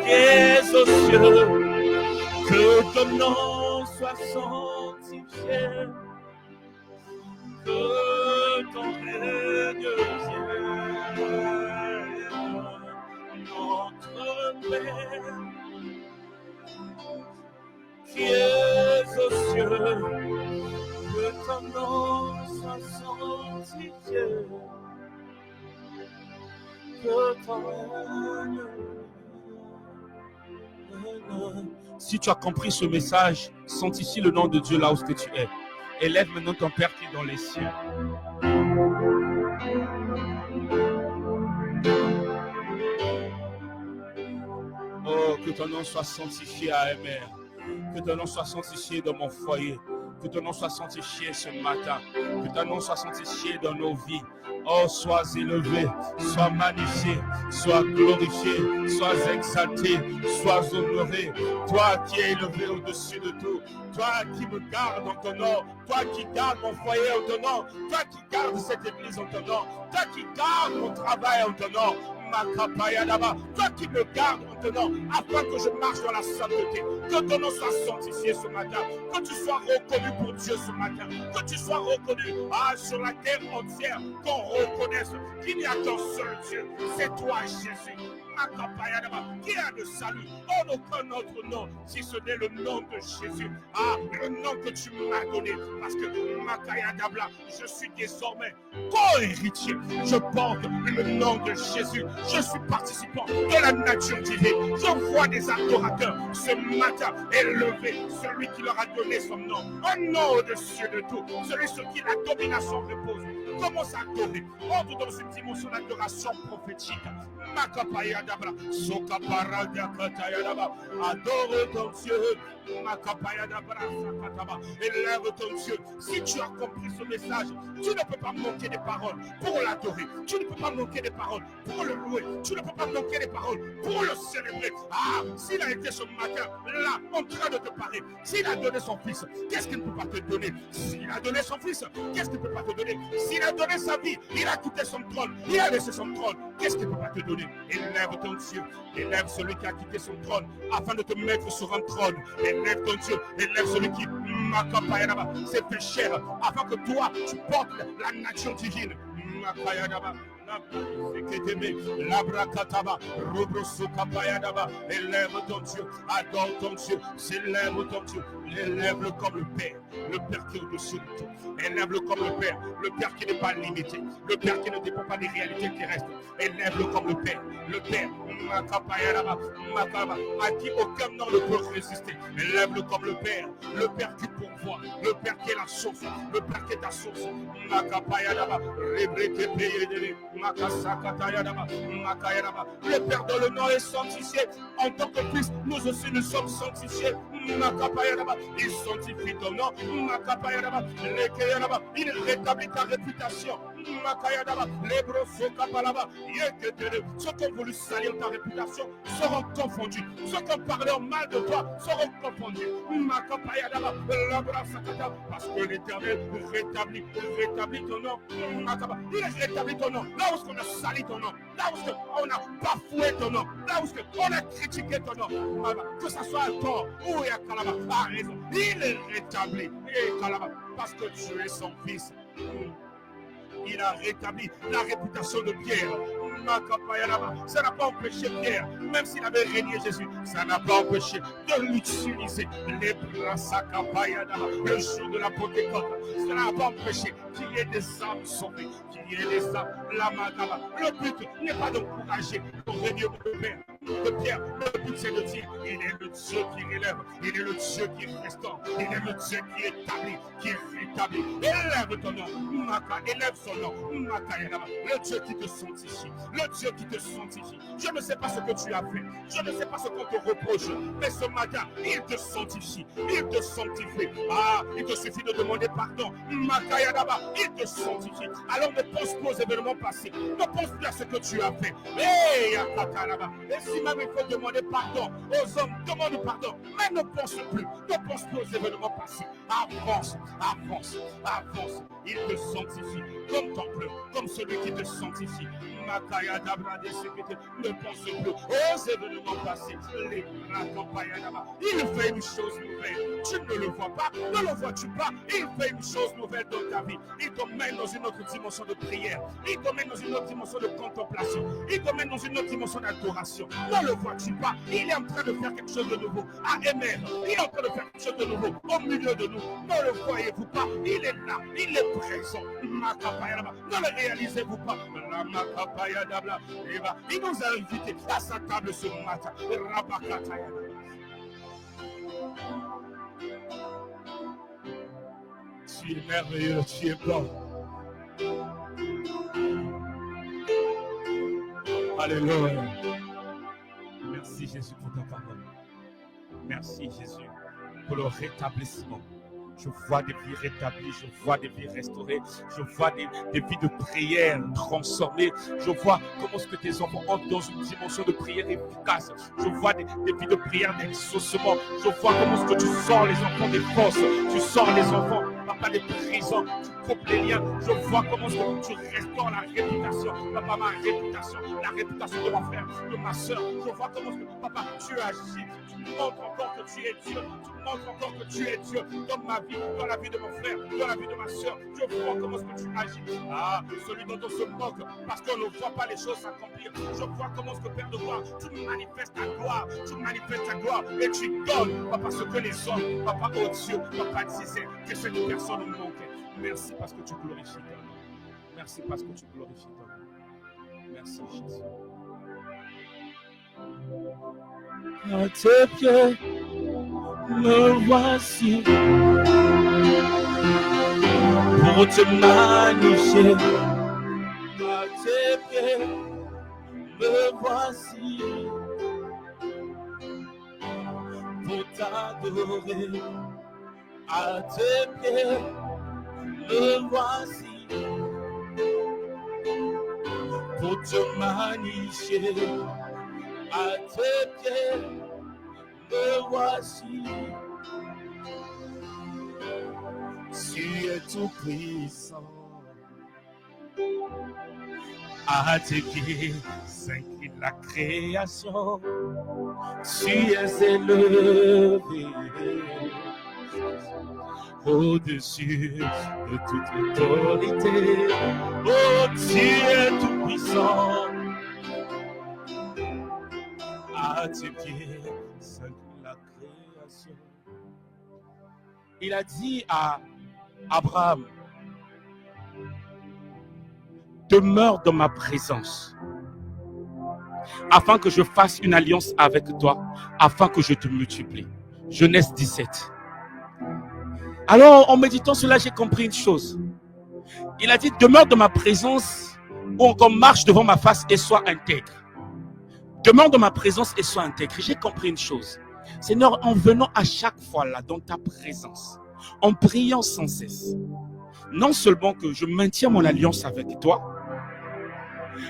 qui es aux cieux, que ton nom soit sanctifié. Que ton règne vienne, notre Père, qui es aux cieux, que ton nom soit sanctifié, que ton règne vienne. Si tu as compris ce message, sanctifie le nom de Dieu là où tu es. Élève maintenant ton Père qui est dans les cieux. Oh, que ton nom soit sanctifié à AMR. Que ton nom soit sanctifié dans mon foyer. Que ton nom soit sanctifié ce matin. Que ton nom soit sanctifié dans nos vies. Oh, sois élevé, sois magnifié, sois glorifié, sois exalté, sois honoré. Toi qui es élevé au-dessus de tout. Toi qui me gardes en ton nom. Toi qui gardes mon foyer en ton nom. Toi qui gardes cette église en ton nom. Toi qui gardes mon travail en ton nom. Toi qui me gardes en ton nom, afin que je marche dans la sainteté. Que ton nom soit sanctifié ce matin. Que tu sois reconnu pour Dieu ce matin. Que tu sois reconnu sur la terre entière. Qu'on reconnaisse qu'il n'y a qu'un seul Dieu. C'est toi, Jésus. Qui a de salut en aucun autre nom si ce n'est le nom de Jésus. Ah, le nom que tu m'as donné. Parce que Makayadabla, je suis désormais co-héritier. Je porte le nom de Jésus. Je suis participant de la nature divine. Je vois des adorateurs ce matin élever celui qui leur a donné son nom. Un nom au-dessus de tout. Celui sur qui la domination repose. Commence à adorer. Entre dans une dimension d'adoration prophétique. Makapayadabra, Sokaparadiakatayadaba. Adore ton Dieu. Makapayadabra, Sakataba. Élève ton Dieu. Si tu as compris ce message, tu ne peux pas manquer des paroles pour l'adorer. Tu ne peux pas manquer des paroles pour le louer. Tu ne peux pas manquer des paroles pour le célébrer. Ah, s'il a été ce matin là en train de te parler, s'il a donné son fils, qu'est-ce qu'il ne peut pas te donner? S'il a donné son fils, qu'est-ce qu'il ne peut pas te donner? S'il a donné sa vie, il a quitté son trône, il a laissé son trône, qu'est-ce qu'il ne peut pas te donner? Élève ton Dieu, élève celui qui a quitté son trône afin de te mettre sur un trône. Élève ton Dieu, élève celui qui s'est fait chair afin que toi tu portes la nature divine. Élève ton Dieu, adore ton Dieu, célèbre ton Dieu, élève-le comme le Père qui est au-dessus de tout, élève-le comme le Père qui n'est pas limité, le Père qui ne dépend pas des réalités terrestres, élève-le comme le Père à qui aucun nom ne peut résister, élève-le comme le Père qui pourvoit, le Père qui est la source, le Père qui est ta source. Le Père dont le nom est sanctifié, en tant que Christ, nous aussi nous sommes sanctifiés. Il sanctifie ton nom. Il rétablit ta réputation. Ceux qui ont voulu salir ta réputation seront confondus. Ceux qui ont parlé en mal de toi seront confondus. Parce que l'Éternel rétablit ton nom. Il rétablit ton nom. Là où on a sali ton nom, là où on a bafoué ton nom, là où on a critiqué ton nom, que ce soit à tort ou à Kalaba, a raison. Il est rétabli. Parce que tu es son fils. Il a rétabli la réputation de Pierre. Ça n'a pas empêché Pierre, même s'il avait régné Jésus, ça n'a pas empêché de l'utiliser. Le jour de la Pentecôte, ça n'a pas empêché qu'il y ait des âmes sauvées, qu'il y ait des âmes. Le but n'est pas d'encourager le règne de Père. De Pierre, le but c'est de dire, il est le Dieu qui relève, il est le Dieu qui restaure, il est le Dieu qui établit, qui rétablit. Élève ton nom, élève son nom, le Dieu qui te sanctifie, le Dieu qui te sanctifie. Je ne sais pas ce que tu as fait, je ne sais pas ce qu'on te reproche, mais ce matin, il te sanctifie, il te sanctifie. Il te suffit de demander pardon, il te sanctifie. Alors ne pense plus aux événements passés, ne pense plus à ce que tu as fait. Et si même il faut demander pardon aux hommes, demande pardon, mais ne pense plus aux événements passés. Avance. Il te sanctifie comme ton peuple, comme celui qui te sanctifie. Ne pense plus aux événements passés. Il fait une chose nouvelle. Tu ne le vois pas, ne le vois-tu pas? Il fait une chose nouvelle dans ta vie. Il te mène dans une autre dimension de prière. Il te mène dans une autre dimension de contemplation. Il te mène dans une autre dimension d'adoration. Ne le vois-tu pas? Il est en train de faire quelque chose de nouveau à Emer. Il est en train de faire quelque chose de nouveau au milieu de nous. Ne le voyez-vous pas? Il est là, il est présent. Ne le réalisez-vous pas? Il nous a invités à sa table ce matin. Tu es merveilleux, tu es bon. Alléluia. Merci Jésus pour ta parole. Merci Jésus pour le rétablissement. Je vois des vies rétablies, je vois des vies restaurées, je vois des vies de prière transformées. Je vois comment est-ce que tes enfants entrent dans une dimension de prière efficace. Je vois des vies de prière d'exaucement. Je vois comment est-ce que tu sors les enfants des fosses, tu sors les enfants, papa, des prisons, tu coupes les liens. Je vois comment est-ce que tu restaures la réputation, papa, ma réputation, la réputation de mon frère, de ma soeur. Je vois comment est-ce que, papa, tu agis, tu montres encore que tu es Dieu, tu montres encore que tu es Dieu dans ma vie, dans la vie de mon frère, dans la vie de ma soeur. Je vois comment est-ce que tu agis. Celui dont on se moque parce qu'on ne voit pas les choses s'accomplir. Je vois comment est-ce que, Père de gloire, tu manifestes ta gloire, et tu donnes, papa, ce que les hommes, papa, oh Dieu, papa, disaient que cette personne manquait. Merci parce que tu glorifies ton nom. Merci parce que tu glorifies ton nom. Merci Jésus. À tes pieds, me voici pour te magnifier. À tes pieds, me voici pour t'adorer. À tes pieds, me voici pour te magnifier. À tes pieds, me voici. Tu es tout puissant. À tes pieds s'incline la création. Tu es élevé au-dessus de toute autorité. Oh, tu es tout puissant. À tes pieds s'incline la création. Il a dit à Abraham, demeure dans ma présence, afin que je fasse une alliance avec toi, afin que je te multiplie. Genèse 17. Alors, en méditant cela, j'ai compris une chose. Il a dit, demeure dans ma présence ou encore marche devant ma face et sois intègre. Demeure dans ma présence et sois intègre. J'ai compris une chose. Seigneur, en venant à chaque fois là dans ta présence, en priant sans cesse, non seulement que je maintiens mon alliance avec toi,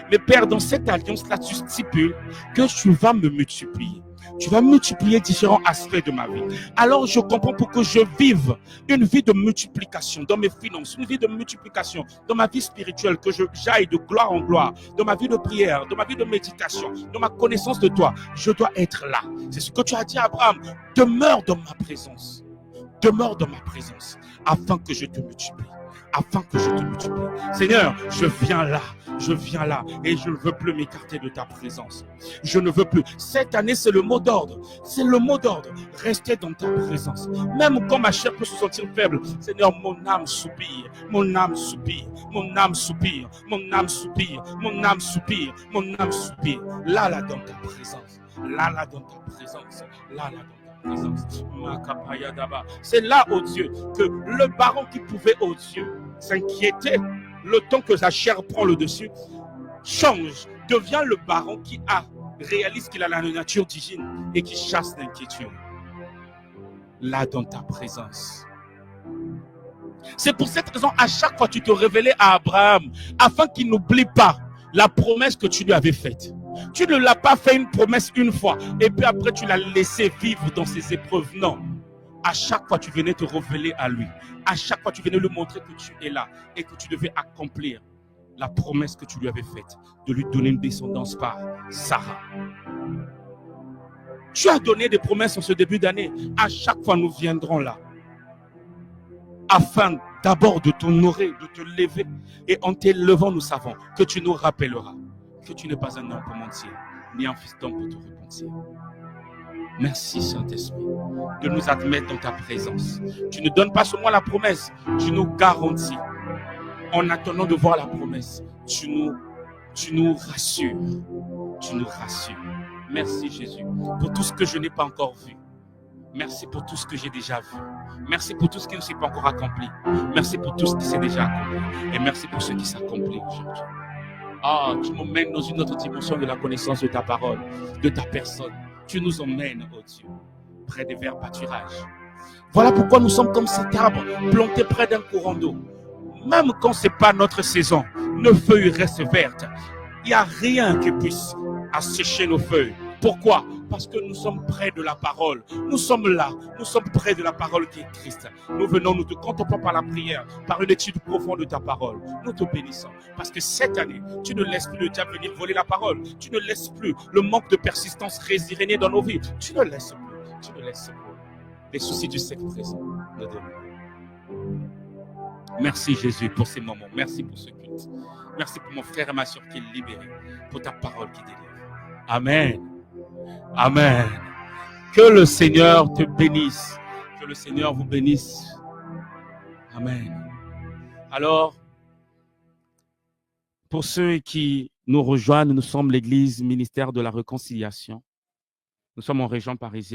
mais Père, dans cette alliance-là, tu stipules que tu vas me multiplier. Tu vas multiplier différents aspects de ma vie. Alors je comprends pour que je vive une vie de multiplication dans mes finances, une vie de multiplication dans ma vie spirituelle, que j'aille de gloire en gloire, dans ma vie de prière, dans ma vie de méditation, dans ma connaissance de toi. Je dois être là. C'est ce que tu as dit à Abraham. Demeure dans ma présence. Demeure dans ma présence afin que je te multiplie. Afin que je te multiplie. Seigneur, je viens là et je ne veux plus m'écarter de ta présence. Je ne veux plus. Cette année, c'est le mot d'ordre. C'est le mot d'ordre. Rester dans ta présence. Même quand ma chair peut se sentir faible, Seigneur, mon âme soupire, mon âme soupire, mon âme soupire, mon âme soupire, mon âme soupire, mon âme soupire. Là, dans ta présence. Là, dans ta présence. Là, dans ta présence. C'est là, oh Dieu, que le baron qui pouvait, oh Dieu, s'inquiéter le temps que sa chair prend le dessus, change, devient le baron qui réalise qu'il a la nature divine et qui chasse l'inquiétude. Là, dans ta présence. C'est pour cette raison, à chaque fois, tu te révélais à Abraham, afin qu'il n'oublie pas la promesse que tu lui avais faite. Tu ne l'as pas fait une promesse une fois, et puis après, tu l'as laissé vivre dans ses épreuves. Non. À chaque fois, tu venais te révéler à lui. À chaque fois, tu venais lui montrer que tu es là et que tu devais accomplir la promesse que tu lui avais faite, de lui donner une descendance par Sarah. Tu as donné des promesses en ce début d'année. À chaque fois, nous viendrons là, afin d'abord de t'honorer, de te lever. Et en t'élevant, nous savons que tu nous rappelleras que tu n'es pas un homme pour mentir, ni un fils d'homme pour te repentir. Merci Saint-Esprit de nous admettre dans ta présence. Tu ne donnes pas seulement la promesse, tu nous garantis. En attendant de voir la promesse, tu nous rassures. Tu nous rassures. Merci Jésus pour tout ce que je n'ai pas encore vu. Merci pour tout ce que j'ai déjà vu. Merci pour tout ce qui ne s'est pas encore accompli. Merci pour tout ce qui s'est déjà accompli. Et merci pour ce qui s'accomplit aujourd'hui. Tu m'emmènes dans une autre dimension de la connaissance de ta parole, de ta personne. Tu nous emmènes, oh Dieu, près des verts pâturages. Voilà pourquoi nous sommes comme cet arbre planté près d'un courant d'eau. Même quand ce n'est pas notre saison, nos feuilles restent vertes. Il n'y a rien qui puisse assécher nos feuilles. Pourquoi? Parce que nous sommes près de la parole. Nous sommes là. Nous sommes près de la parole qui est Christ. Nous venons, nous te contemplons par la prière, par une étude profonde de ta parole. Nous te bénissons. Parce que cette année, tu ne laisses plus le diable venir voler la parole. Tu ne laisses plus le manque de persistance régner dans nos vies. Tu ne laisses plus. Tu ne laisses plus. Les soucis du siècle présent ne demeurent. Merci Jésus pour ces moments. Merci pour ce culte. Merci pour mon frère et ma soeur qui est libéré. Pour ta parole qui délivre. Amen. Amen. Que le Seigneur te bénisse. Que le Seigneur vous bénisse. Amen. Alors, pour ceux qui nous rejoignent, nous sommes l'Église ministère de la réconciliation. Nous sommes en région parisienne.